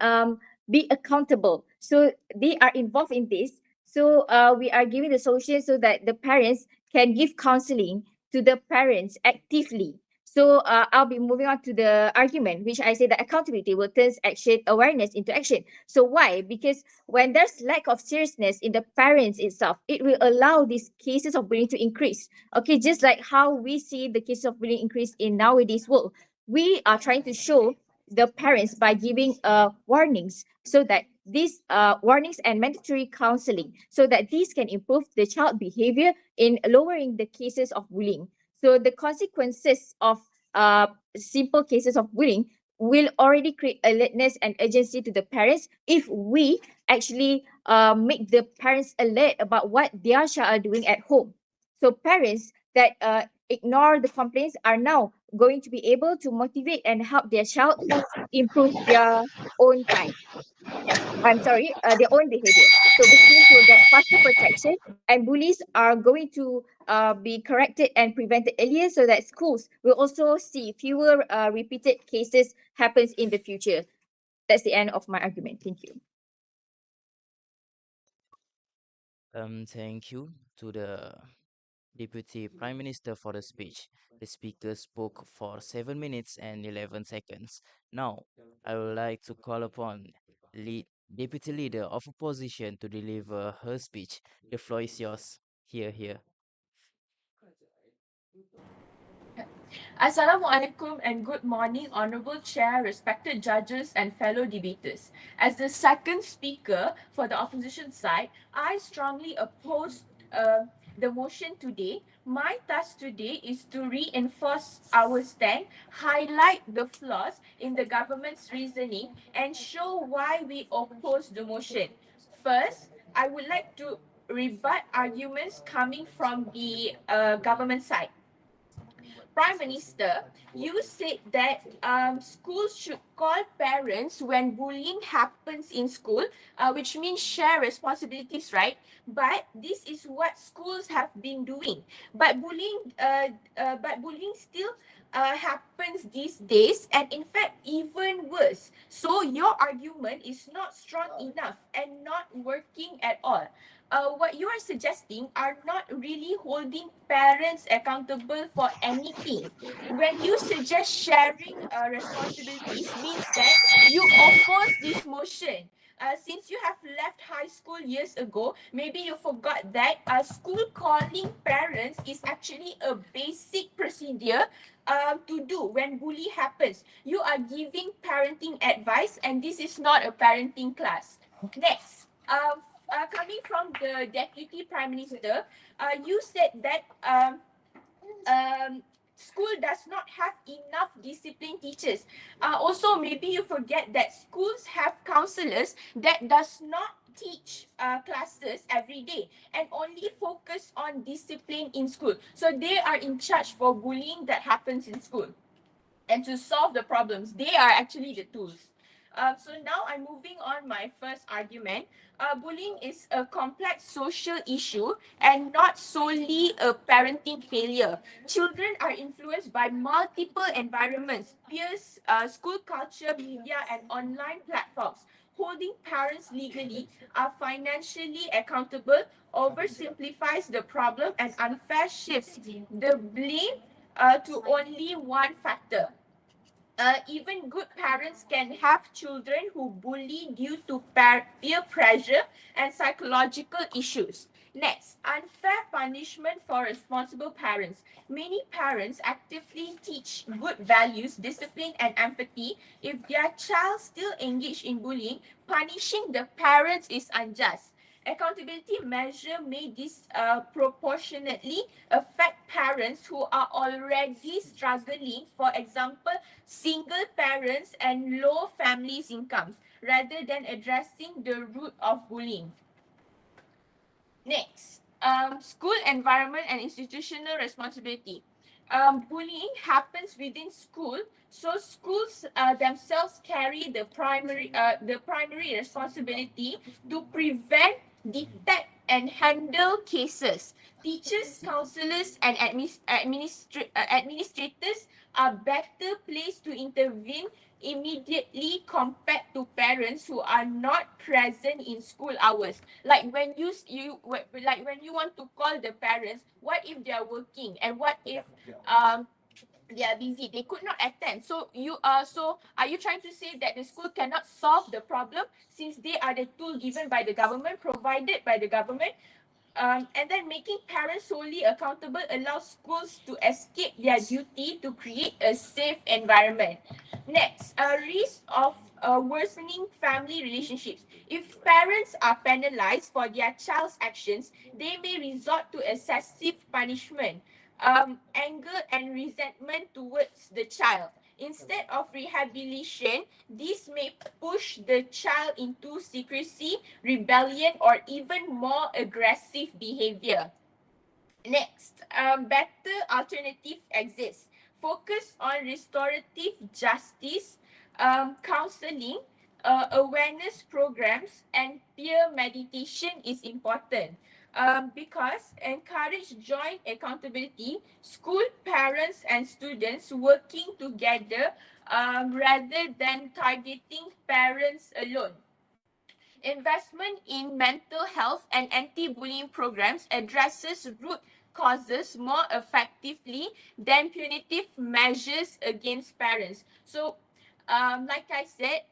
be accountable. So they are involved in this. So we are giving the solution so that the parents can give counseling to the parents actively. So I'll be moving on to the argument, which I say that accountability will turn action awareness into action. So why? Because when there's lack of seriousness in the parents itself, it will allow these cases of bullying to increase. Okay, just like how we see the cases of bullying increase in nowadays world, we are trying to show the parents by giving warnings, so that these warnings and mandatory counseling, so that these can improve the child behavior in lowering the cases of bullying. So the consequences of simple cases of bullying will already create alertness and urgency to the parents if we actually make the parents alert about what their child are doing at home. So parents that ignore the complaints are now going to be able to motivate and help their child to improve their own time. Their own behavior. So victims will get faster protection, and bullies are going to be corrected and prevented earlier, so that schools will also see fewer repeated cases happens in the future. That's the end of my argument. Thank you. Thank you to the Deputy Prime Minister for the speech. The speaker spoke for 7 minutes and 11 seconds. Now, I would like to call upon Deputy Leader of Opposition to deliver her speech. The floor is yours. Here. Assalamualaikum and good morning, Honourable Chair, respected judges and fellow debaters. As the second speaker for the opposition side, I strongly oppose the motion today. My task today is to reinforce our stand, highlight the flaws in the government's reasoning, and show why we oppose the motion. First, I would like to rebut arguments coming from the government side. Prime Minister, you said that schools should call parents when bullying happens in school, which means share responsibilities, right? But this is what schools have been doing. But bullying still happens these days, and in fact, even worse. So your argument is not strong enough and not working at all. What you are suggesting are not really holding parents accountable for anything. When you suggest sharing responsibilities, means that you oppose this motion. Since you have left high school years ago, maybe you forgot that school calling parents is actually a basic procedure to do when bully happens. You are giving parenting advice, and this is not a parenting class. Next, coming from the Deputy Prime Minister, you said that school does not have enough discipline teachers. Also, maybe you forget that schools have counselors that does not teach classes every day and only focus on discipline in school. So they are in charge for bullying that happens in school. And to solve the problems, they are actually the tools. So now I'm moving on my first argument. Bullying is a complex social issue and not solely a parenting failure. Children are influenced by multiple environments, peers, school culture, media, and online platforms. Holding parents legally are financially accountable oversimplifies the problem and unfair shifts the blame to only one factor. Even good parents can have children who bully due to peer pressure and psychological issues. Next, unfair punishment for responsible parents. Many parents actively teach good values, discipline, and empathy. If their child still engage in bullying, punishing the parents is unjust. Accountability measure may disproportionately affect parents who are already struggling, for example, single parents and low families' incomes, rather than addressing the root of bullying. Next, school environment and institutional responsibility. Bullying happens within school, so schools themselves carry the primary responsibility to prevent, detect, and handle cases. Teachers, counselors, and administrators are better placed to intervene immediately compared to parents who are not present in school hours. Like when you want to call the parents, what if they are working, and what if they are busy, they could not attend. So are you trying to say that the school cannot solve the problem since they are the tool given by the government, provided by the government? And then making parents solely accountable allows schools to escape their duty to create a safe environment. Next, a risk of worsening family relationships. If parents are penalized for their child's actions, they may resort to excessive punishment, anger and resentment towards the child. Instead of rehabilitation, this may push the child into secrecy, rebellion, or even more aggressive behavior. Next, better alternative exists. Focus on restorative justice, counseling, awareness programs, and peer meditation is important. Because encourage joint accountability, school parents and students working together rather than targeting parents alone. Investment in mental health and anti-bullying programs addresses root causes more effectively than punitive measures against parents. So, like I said,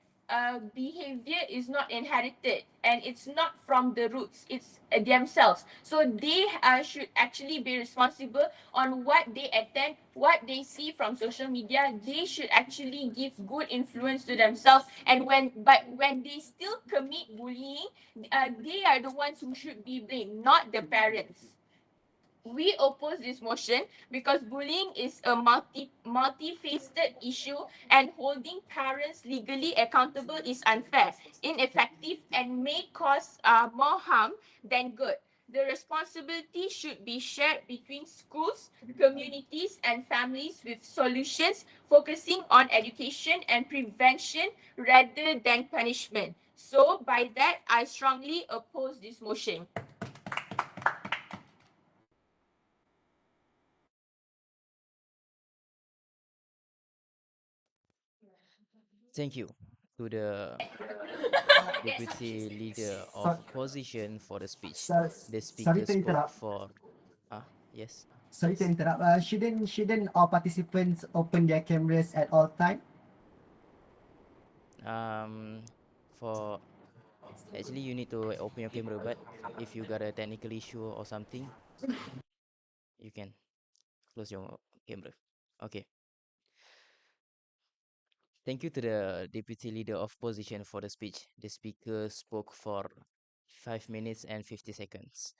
behavior is not inherited and it's not from the roots, it's themselves. So they should actually be responsible on what they attend, what they see from social media. They should actually give good influence to themselves. And when they still commit bullying, they are the ones who should be blamed, not the parents. We oppose this motion because bullying is a multifaceted issue, and holding parents legally accountable is unfair, ineffective, and may cause more harm than good. The responsibility should be shared between schools, communities, and families, with solutions focusing on education and prevention rather than punishment. So, by that, I strongly oppose this motion. Thank you to the deputy leader of So, opposition for the speech. so, The sorry speaker to spoke interrupt. for yes. Sorry to interrupt. Shouldn't all participants open their cameras at all time? For actually you need to open your camera, but if you got a technical issue or something, you can close your camera. Okay. Thank you to the deputy leader of opposition for the speech. The speaker spoke for 5 minutes and 50 seconds.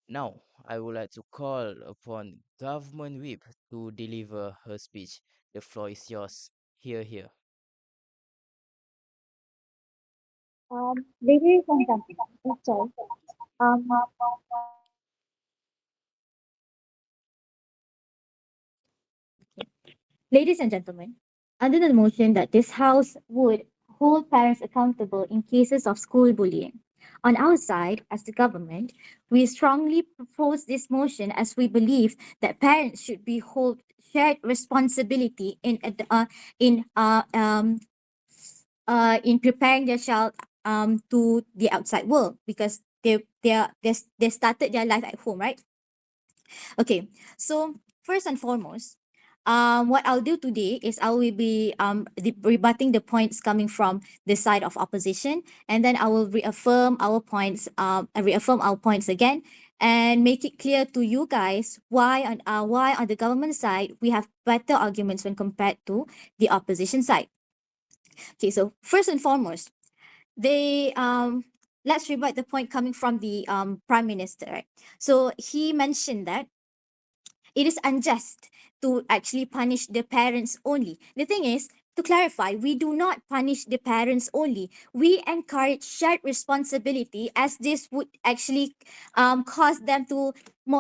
Now, I would like to call upon Government Whip to deliver her speech. The floor is yours. Here. Ladies and gentlemen, sorry. Um, Ladies and gentlemen, under the motion that this House would hold parents accountable in cases of school bullying. On our side, as the government, we strongly propose this motion as we believe that parents should be hold shared responsibility in preparing their child to the outside world, because they started their life at home, right? Okay, so first and foremost, what I'll do today is I will be rebutting the points coming from the side of opposition, and then I will reaffirm our points again, and make it clear to you guys why on the government side we have better arguments when compared to the opposition side. Okay, so first and foremost, they let's rebut the point coming from the prime minister, right? So he mentioned that it is unjust to actually punish the parents only. The thing is, to clarify, we do not punish the parents only. We encourage shared responsibility, as this would actually cause them to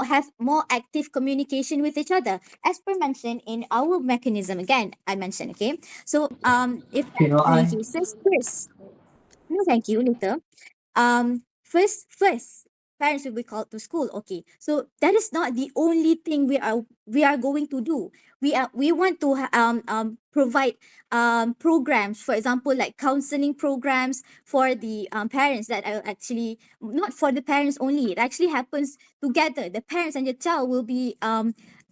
have more active communication with each other, as per mentioned in our mechanism. Again, I mentioned, okay? So if You know, any I cases, first, no, thank you, later. First, parents will be called to school. Okay, so that is not the only thing we are going to do. We want to provide programs, for example, like counseling programs for the parents, that are actually not for the parents only. It actually happens together. The parents and the child will be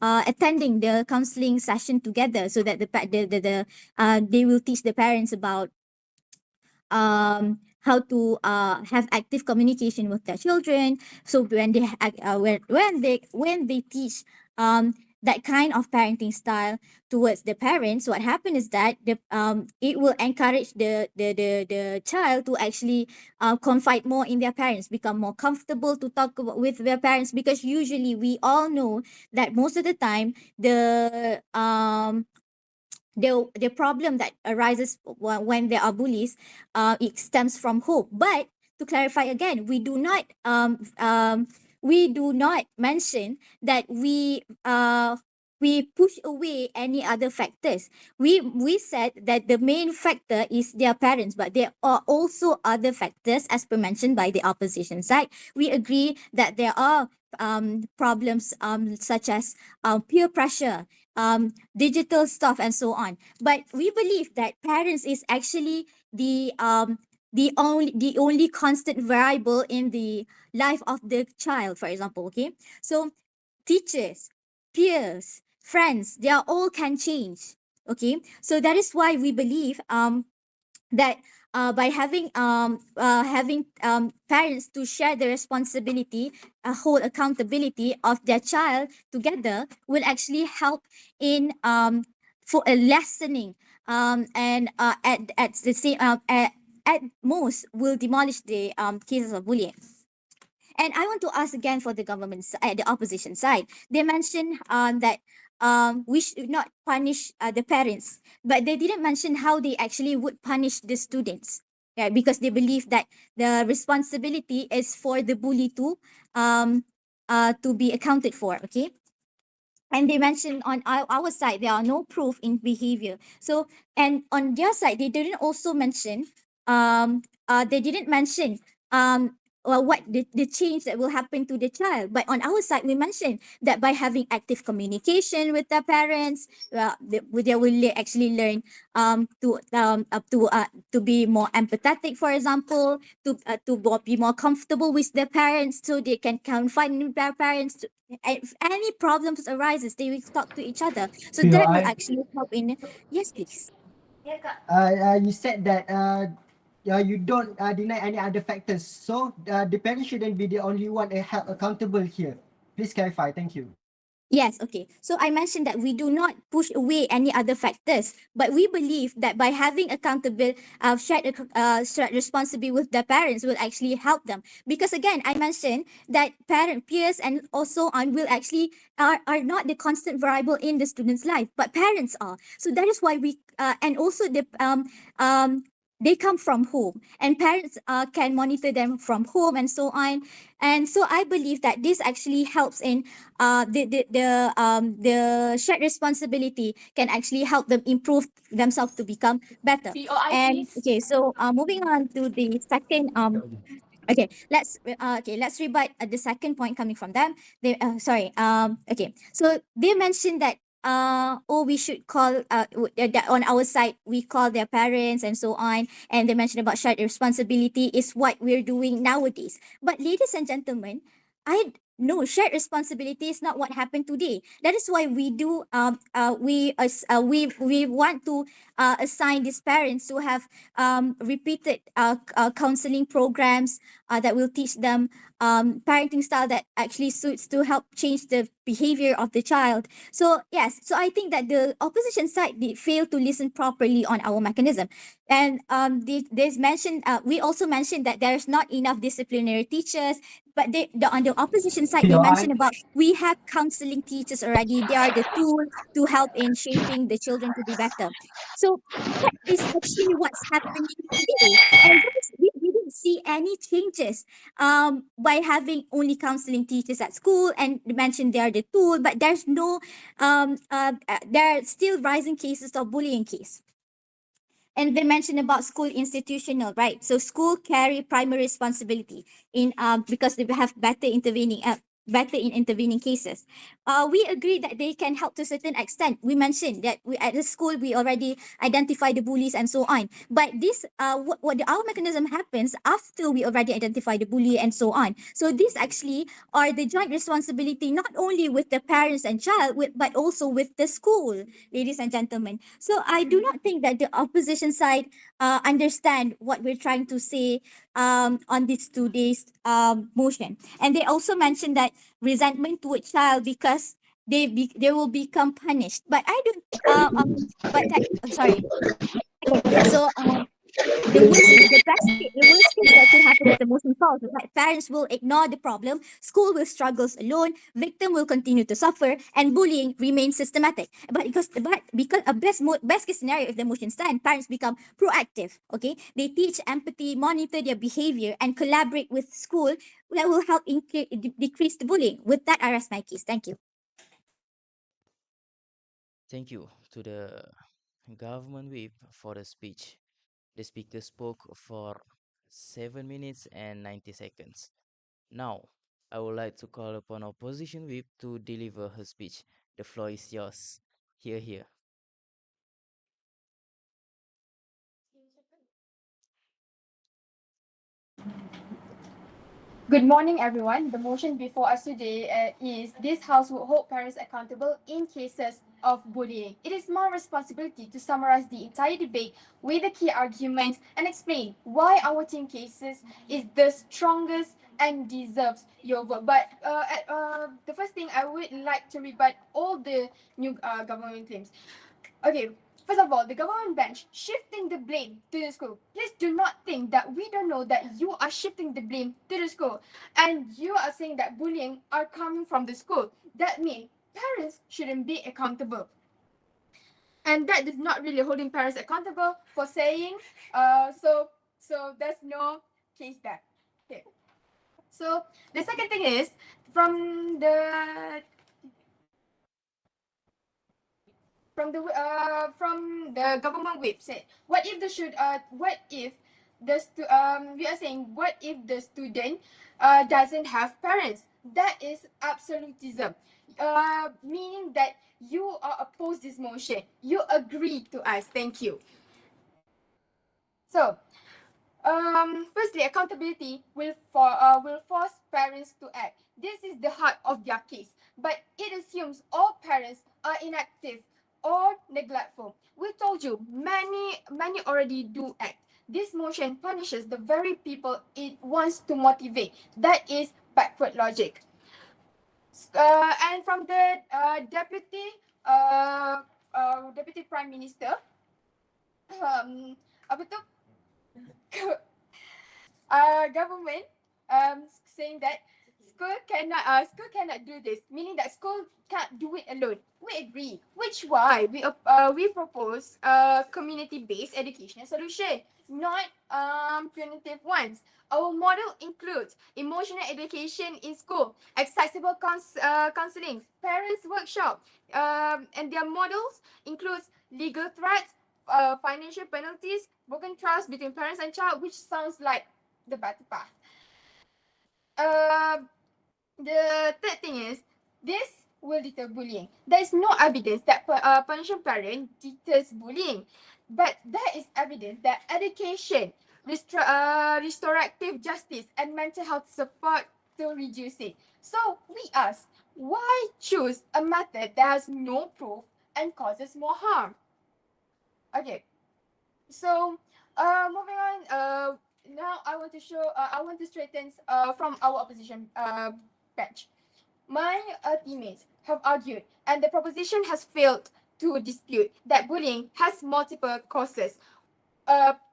attending the counseling session together, so that they will teach the parents about how to have active communication with their children. So when they teach that kind of parenting style towards the parents, what happens is that it will encourage the child to actually confide more in their parents, become more comfortable to talk with their parents, because usually we all know that most of the time the problem that arises when there are bullies, it stems from home. But to clarify again, we do not mention that we push away any other factors. We said that the main factor is their parents, but there are also other factors, as per mentioned by the opposition side. We agree that there are problems such as peer pressure, digital stuff, and so on. But we believe that parents is actually the only constant variable in the life of the child, for example. Okay, so teachers, peers, friends, they are all can change. Okay, so that is why we believe that by having parents to share the responsibility, whole accountability of their child together, will actually help in for a lessening, and at the same at most will demolish the cases of bullying. And I want to ask again for the government side, the opposition side. They mentioned that we should not punish the parents, but they didn't mention how they actually would punish the students. Yeah, because they believe that the responsibility is for the bully to be accounted for. Okay. And they mentioned on our side there are no proof in behavior. So, and on their side they didn't also mention they didn't mention what the change that will happen to the child. But on our side we mentioned that by having active communication with the parents, they will actually learn to be more empathetic, for example, to be more comfortable with their parents, so they can confide in their parents. If any problems arises, they will talk to each other. So that will actually help in. Yes, please. You said that you don't deny any other factors. So the parent shouldn't be the only one held accountable here. Please clarify. Thank you. Yes, okay. So I mentioned that we do not push away any other factors, but we believe that by having accountable, shared responsibility with the parents will actually help them. Because again, I mentioned that parent, peers, and also on will actually are not the constant variable in the student's life, but parents are. So that is why and also they come from home, and parents can monitor them from home and so on. And so I believe that this actually helps in the shared responsibility can actually help them improve themselves to become better. POI, And please. okay, so moving on to the second okay, let's rebut the second point coming from them. They okay, so they mentioned that we should call that on our side we call their parents and so on, and they mentioned about shared responsibility is what we're doing nowadays. But ladies and gentlemen, I no, shared responsibility is not what happened today. That is why we do we want to assign these parents to have repeated counseling programs that will teach them parenting style that actually suits to help change the behavior of the child. So yes, so I think that the opposition side did fail to listen properly on our mechanism. And there's mentioned we also mentioned that there's not enough disciplinary teachers, but on the opposition side they mentioned about we have counseling teachers already. They are the tool to help in shaping the children to be better. So that is actually what's happening today. And we didn't see any changes by having only counseling teachers at school, and they mentioned they are the tool, but there's no there are still rising cases of bullying case. And they mentioned about school institutional, right? So school carry primary responsibility in because they have better in intervening cases. We agree that they can help to a certain extent. We mentioned that we at the school we already identify the bullies and so on. But this our mechanism happens after we already identify the bully and so on. So these actually are the joint responsibility not only with the parents and child but also with the school, ladies and gentlemen. So I do not think that the opposition side understand what we're trying to say on this today's motion. And they also mentioned that resentment toward child because they will become punished. But I don't. But that, I'm sorry. So the worst case that could happen is the motion falls. Like parents will ignore the problem, school will struggles alone, victim will continue to suffer, and bullying remains systematic. Because a best case scenario, if the motion stand, parents become proactive. Okay, they teach empathy, monitor their behavior, and collaborate with school that will help decrease the bullying. With that, I rest my case. Thank you. Thank you to the government whip for the speech. The speaker spoke for 7 minutes and 90 seconds. Now, I would like to call upon opposition whip to deliver her speech. The floor is yours. Here, here. Good morning, everyone. The motion before us today is this House will hold parents accountable in cases of bullying. It is my responsibility to summarize the entire debate with the key arguments and explain why our team cases is the strongest and deserves your vote. But the first thing, I would like to rebut all the new government claims. Okay, first of all, the government bench shifting the blame to the school. Please do not think that we don't know that you are shifting the blame to the school. And you are saying that bullying are coming from the school. That means parents shouldn't be accountable. And that is not really holding parents accountable for saying, so there's no case there. Okay. So the second thing is from the government website. What if we are saying what if the student doesn't have parents? That is absolutism. Meaning that you are opposed this motion. You agree to us. Thank you. So firstly, accountability will force parents to act. This is the heart of their case, but it assumes all parents are inactive or neglectful. We told you many already do act. This motion punishes the very people it wants to motivate. That is backward logic. And from the deputy prime minister, apa tu? Government saying that school cannot do this, meaning that school can't do it alone. We agree, which why we propose a community-based educational solution, not punitive ones. Our model includes emotional education in school, accessible counseling, parents workshop, and their models includes legal threats, financial penalties, broken trust between parents and child, which sounds like the better path. The third thing is this will deter bullying. There is no evidence that punishing parent deters bullying, but there is evidence that education, restorative justice, and mental health support to reduce it. So we ask, why choose a method that has no proof and causes more harm? Okay, so moving on. Now I want to straighten from our opposition bench. My teammates have argued, and the proposition has failed to dispute that bullying has multiple causes: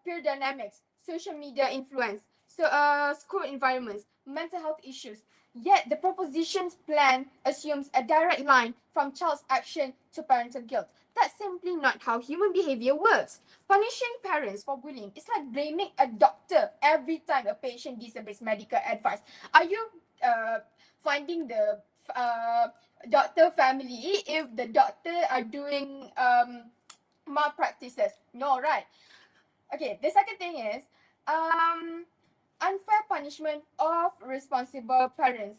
peer dynamics, social media influence, school environments, mental health issues. Yet the proposition's plan assumes a direct line from child's action to parental guilt. That's simply not how human behavior works. Punishing parents for bullying is like blaming a doctor every time a patient disobeys medical advice. Are you finding the doctor family if the doctor are doing malpractices? No, right? Okay, the second thing is unfair punishment of responsible parents.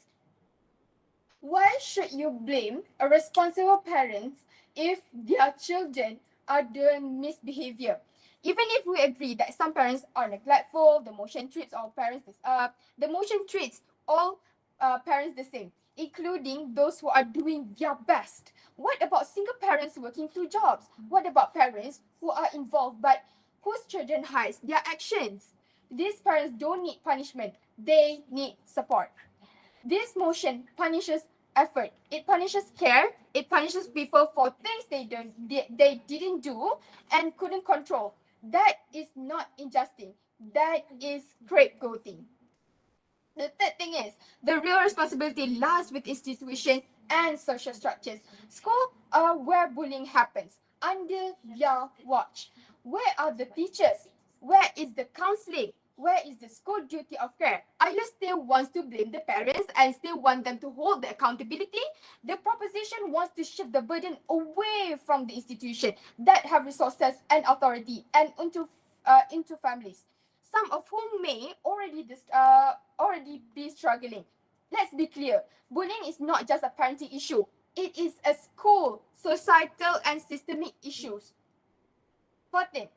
Why should you blame a responsible parent if their children are doing misbehavior? Even if we agree that some parents are neglectful, the motion treats all parents the motion treats all parents the same, including those who are doing their best. What about single parents working two jobs? What about parents who are involved but whose children hides their actions? These parents don't need punishment, they need support. This motion punishes effort. It punishes care. It punishes people for things they didn't do and couldn't control. That is not injustice. That is scapegoating. The third thing is the real responsibility lies with institutions and social structures. School are where bullying happens under their watch. Where are the teachers? Where is the counseling? Where is the school duty of care? Are you still wants to blame the parents and still want them to hold the accountability? The proposition wants to shift the burden away from the institution that have resources and authority and into families, some of whom may already be struggling. Let's be clear, bullying is not just a parenting issue. It is a school, societal, and systemic issues. 14.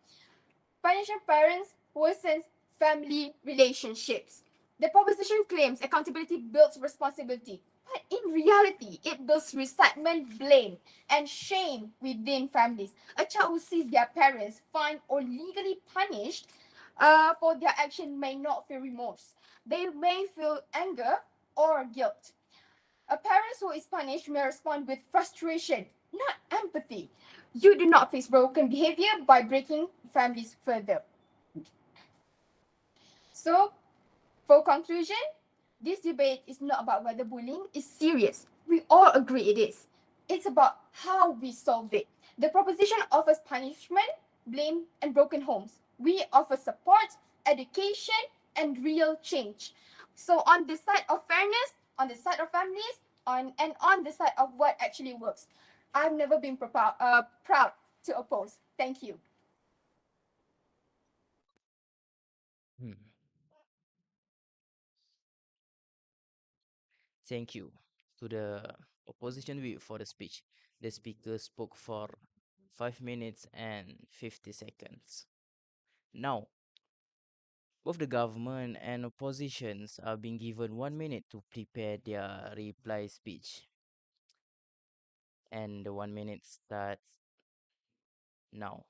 Punishing parents worsens family relationships. The proposition claims accountability builds responsibility, but in reality, it builds resentment, blame, and shame within families. A child who sees their parents fined or legally punished for their action may not feel remorse. They may feel anger or guilt. A parent who is punished may respond with frustration, not empathy. You do not fix broken behavior by breaking families further. So, for conclusion, this debate is not about whether bullying is serious. We all agree it is. It's about how we solve it. The proposition offers punishment, blame, and broken homes. We offer support, education, and real change. So on the side of fairness, on the side of families, on the side of what actually works. I've never been proud to oppose. Thank you. Hmm. Thank you to the opposition whip for the speech. The speaker spoke for 5 minutes and 50 seconds. Now, both the government and oppositions are being given 1 minute to prepare their reply speech. And the 1 minute starts now.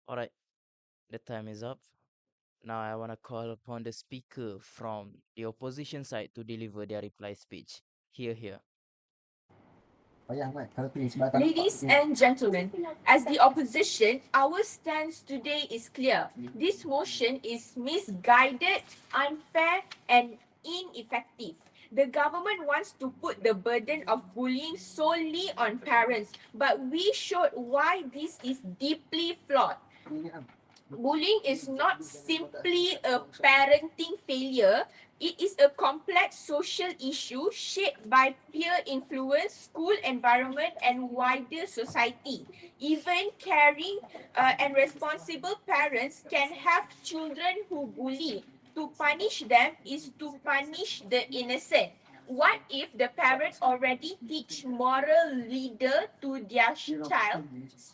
All right, the time is up. Now I want to call upon the speaker from the opposition side to deliver their reply speech. Here. Ladies and gentlemen, as the opposition, our stance today is clear. This motion is misguided, unfair, and ineffective. The government wants to put the burden of bullying solely on parents, but we showed why this is deeply flawed. Bullying is not simply a parenting failure. It is a complex social issue shaped by peer influence, school environment, and wider society. Even caring and responsible parents can have children who bully. To punish them is to punish the innocent. What if the parents already teach moral leader to their child,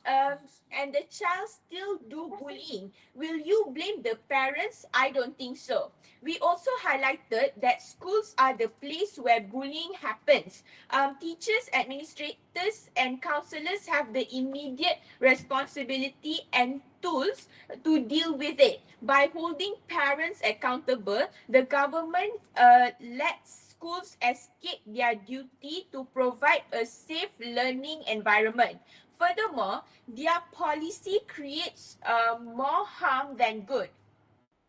um, and the child still do bullying? Will you blame the parents? I don't think so. We also highlighted that schools are the place where bullying happens. Teachers, administrators, and counselors have the immediate responsibility and tools to deal with it. By holding parents accountable, the government lets schools escape their duty to provide a safe learning environment. Furthermore, their policy creates more harm than good.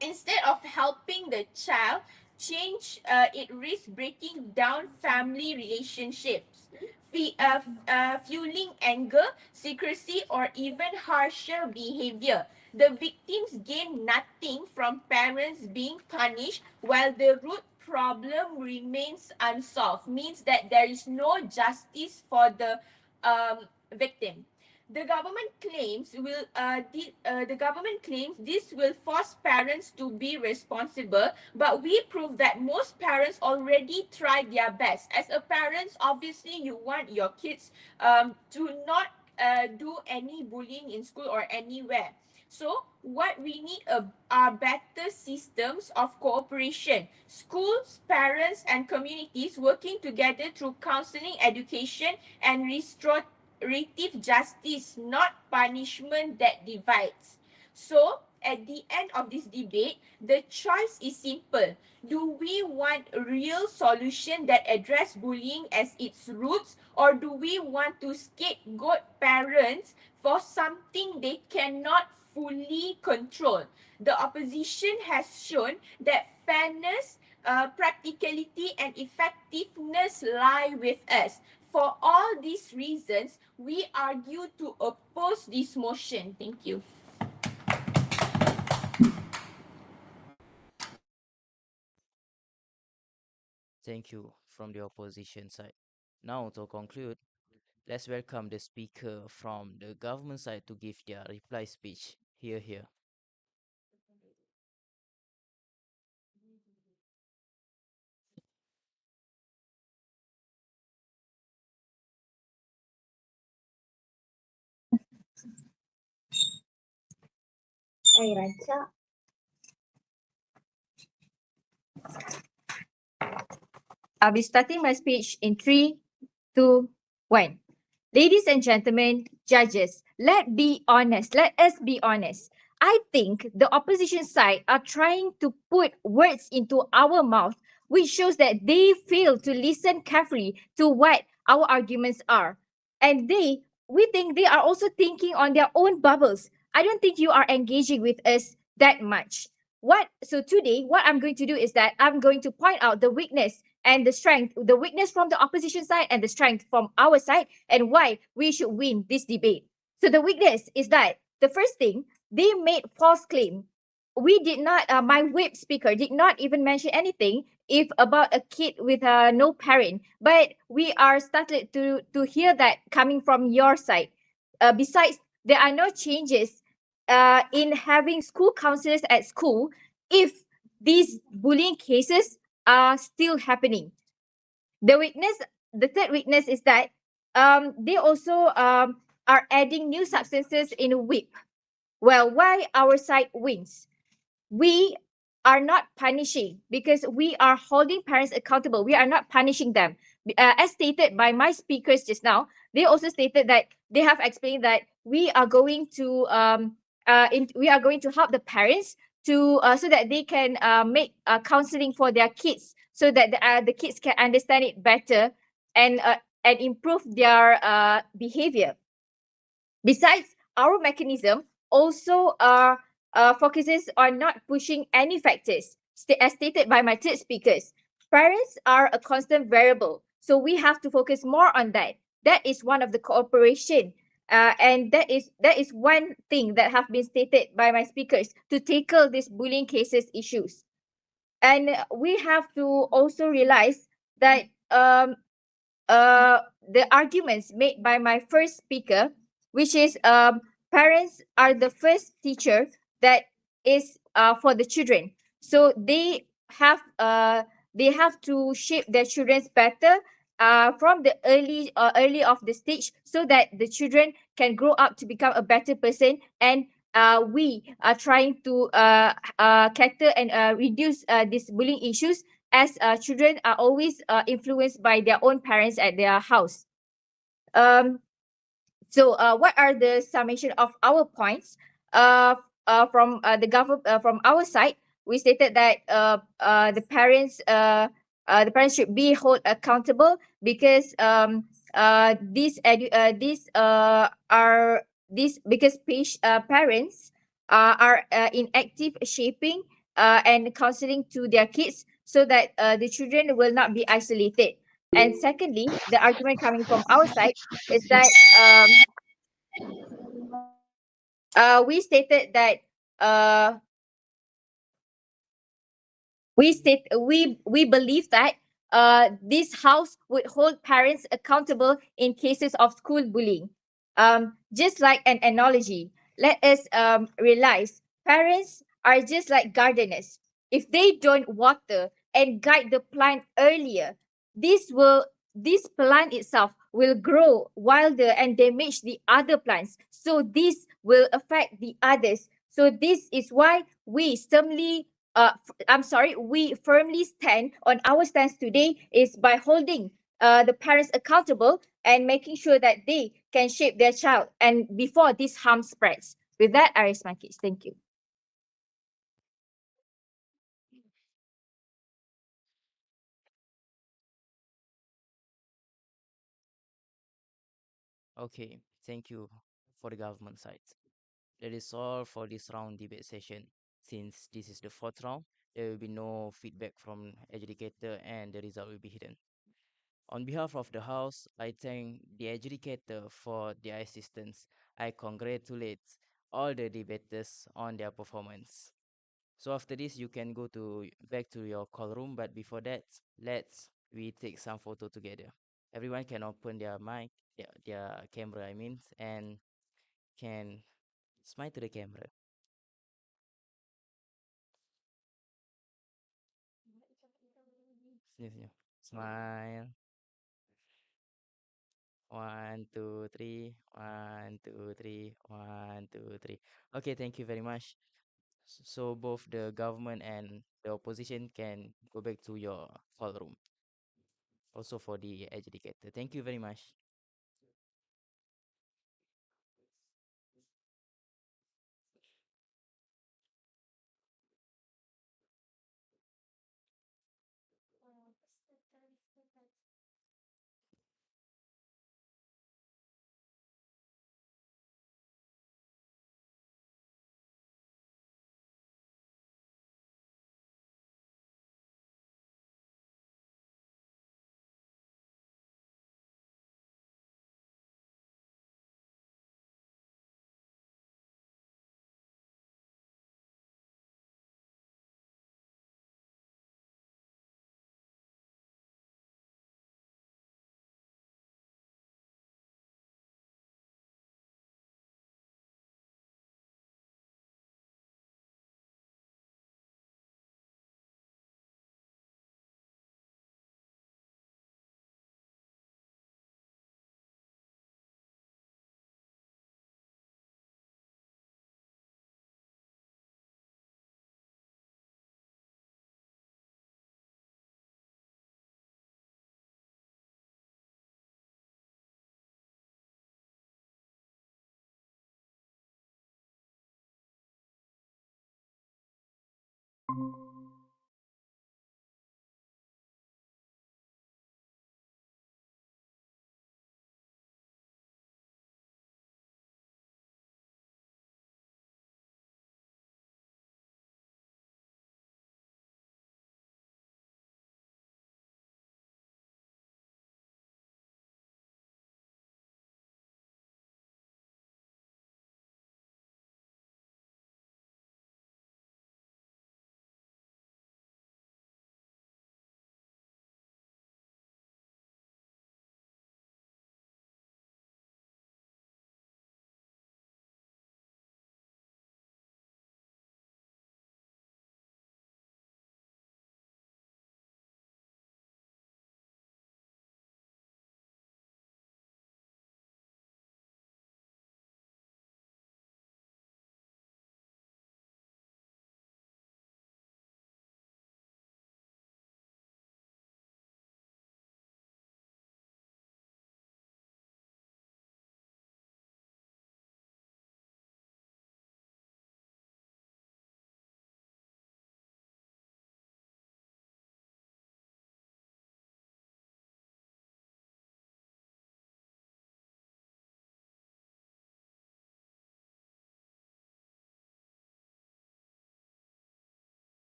Instead of helping the child change, it risks breaking down family relationships, fueling anger, secrecy, or even harsher behavior. The victims gain nothing from parents being punished, while the root problem remains unsolved, means that there is no justice for the victim. The government claims this will force parents to be responsible, but we prove that most parents already try their best. As a parent, obviously you want your kids to not do any bullying in school or anywhere. So what we need are better systems of cooperation. Schools, parents, and communities working together through counseling, education, and restorative justice, not punishment that divides. So, at the end of this debate, the choice is simple. Do we want a real solution that address bullying as its roots, or do we want to scapegoat parents for something they cannot fully control? The opposition has shown that fairness, practicality, and effectiveness lie with us. For all these reasons, we argue to oppose this motion. Thank you. Thank you from the opposition side. Now to conclude, let's welcome the speaker from the government side to give their reply speech. Here. Saya rancak. I'll be starting my speech in 3, 2, 1. Ladies and gentlemen, judges, let us be honest. I think the opposition side are trying to put words into our mouth, which shows that they fail to listen carefully to what our arguments are. And we think they are also thinking on their own bubbles. I don't think you are engaging with us that much. So today, what I'm going to do is that I'm going to point out the weakness and the strength, the weakness from the opposition side and the strength from our side, and why we should win this debate. So the weakness is that the first thing, they made false claim. We did not, my whip speaker did not even mention anything if about a kid with no parent, but we are started to hear that coming from your side. Besides, there are no changes in having school counselors at school if these bullying cases are still happening. The third weakness is that they also are adding new substances in whip. Well, why our side wins? We are not punishing because we are holding parents accountable. We are not punishing them. As stated by my speakers just now, they also stated that they have explained that we are going to help the parents to so that they can make counseling for their kids so that the kids can understand it better and improve their behavior. Besides, our mechanism also focuses on not pushing any factors, as stated by my third speakers. Parents are a constant variable, so we have to focus more on that. That is one of the cooperation, and that is one thing that have been stated by my speakers to tackle these bullying cases issues. And we have to also realize that the arguments made by my first speaker, which is parents are the first teacher that is for the children. So they have to shape their children better from the early of the stage, so that the children can grow up to become a better person. And we are trying to cater and reduce these bullying issues, as children are always influenced by their own parents at their house. Um, so, what are the summation of our points? From the government, from our side, we stated that the parents should be held accountable, because parents are in active shaping and counseling to their kids, so that the children will not be isolated. And secondly, the argument coming from our side is that we stated that uh, we believe that this house would hold parents accountable in cases of school bullying. Just like an analogy, let us realize parents are just like gardeners. If they don't water and guide the plant earlier, this plant itself will grow wilder and damage the other plants. So this will affect the others. So this is why we firmly stand on our stance today, is by holding the parents accountable and making sure that they can shape their child, and before this harm spreads. With that, I raise my case. Thank you. Okay, thank you for the government side. That is all for this round debate session. Since this is the fourth round, there will be no feedback from educator and the result will be hidden. On behalf of the House, I thank the educator for their assistance. I congratulate all the debaters on their performance. So after this, you can go back to your call room. But before that, we take some photo together. Everyone can open their mic, their camera, I mean, and can smile to the camera. Senyum, senyum. Smile. 1, 2, 3. 1, 2, 3. 1, 2, 3. Okay, thank you very much. So both the government and the opposition can go back to your call room. Also for the educator. Thank you very much.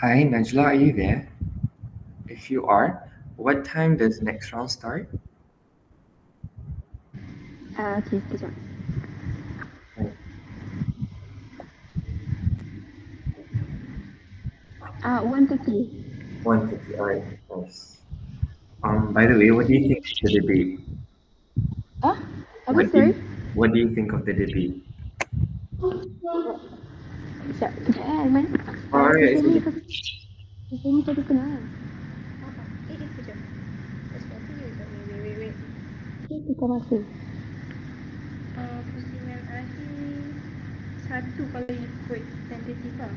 Hi, Najla, are you there? If you are, what time does next round start? Okay, sekejap. Oh, 1:30. 1:30. All right, nice. By the way, what do you think of the debate? Ah, apa, What do sorry? you, what do you think of the debate? Sekejap, sekejap Aiman. All right, Kisah it's ni, okay. kisah ni tadi kenal. Sekejap. Wait, wait, wait. Kita masih. Pusingan akhir satu kalau ikut tentatif lah.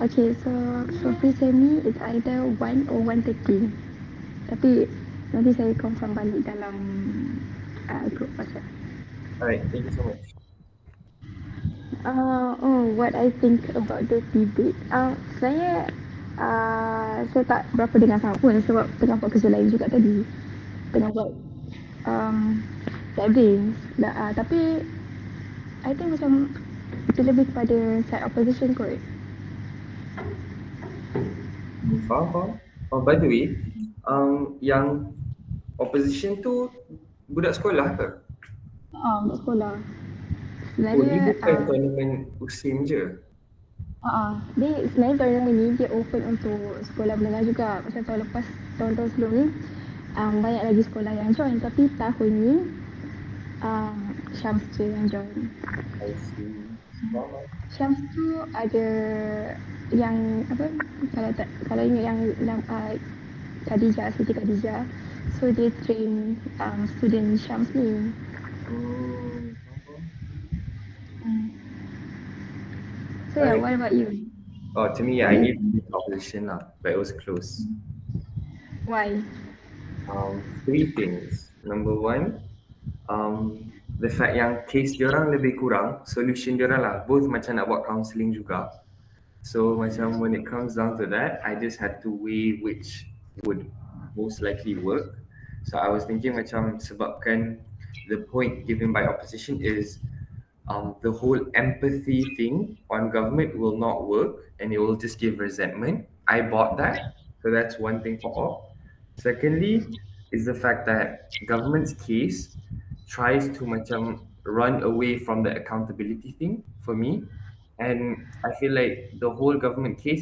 Okay, so for pre-semi it's either 1 or 1:30. Tapi nanti saya confirm balik dalam group WhatsApp. All right, thank you so much. What I think about the debate. Saya tak berapa dengar sangat pun sebab tengah buat kerja lain juga tadi. Tengah buat savings. Tapi I think macam itu lebih kepada side opposition kot. Faham, faham. Oh, by the way, yang opposition tu budak sekolah ke? Untuk sekolah. Oh, ni Sebenarnya bukan tournament USIM je. dia sebenarnya tournament ni dia open untuk sekolah menengah juga. Macam tahun lepas, tahun-tahun sebelum ni banyak lagi sekolah yang join. Tapi tahun ni Syams je yang join. I see. Faham. Syams tu ada yang apa, kalau ingat yang Khadijah, Siti Khadijah. So dia train student Syams ni. Faham. So yeah, what about you? Oh, to me, yeah, I need opposition lah, but it was close. Why? Three things. Number one, the fact yang case diorang lebih kurang, solution diorang lah, both macam nak buat counselling juga. So macam when it comes down to that, I just had to weigh which would most likely work. So I was thinking macam sebabkan the point given by opposition is the whole empathy thing on government will not work and it will just give resentment. I bought that. So that's one thing for all. Secondly, is the fact that government's case tries to macam run away from the accountability thing for me. And I feel like the whole government case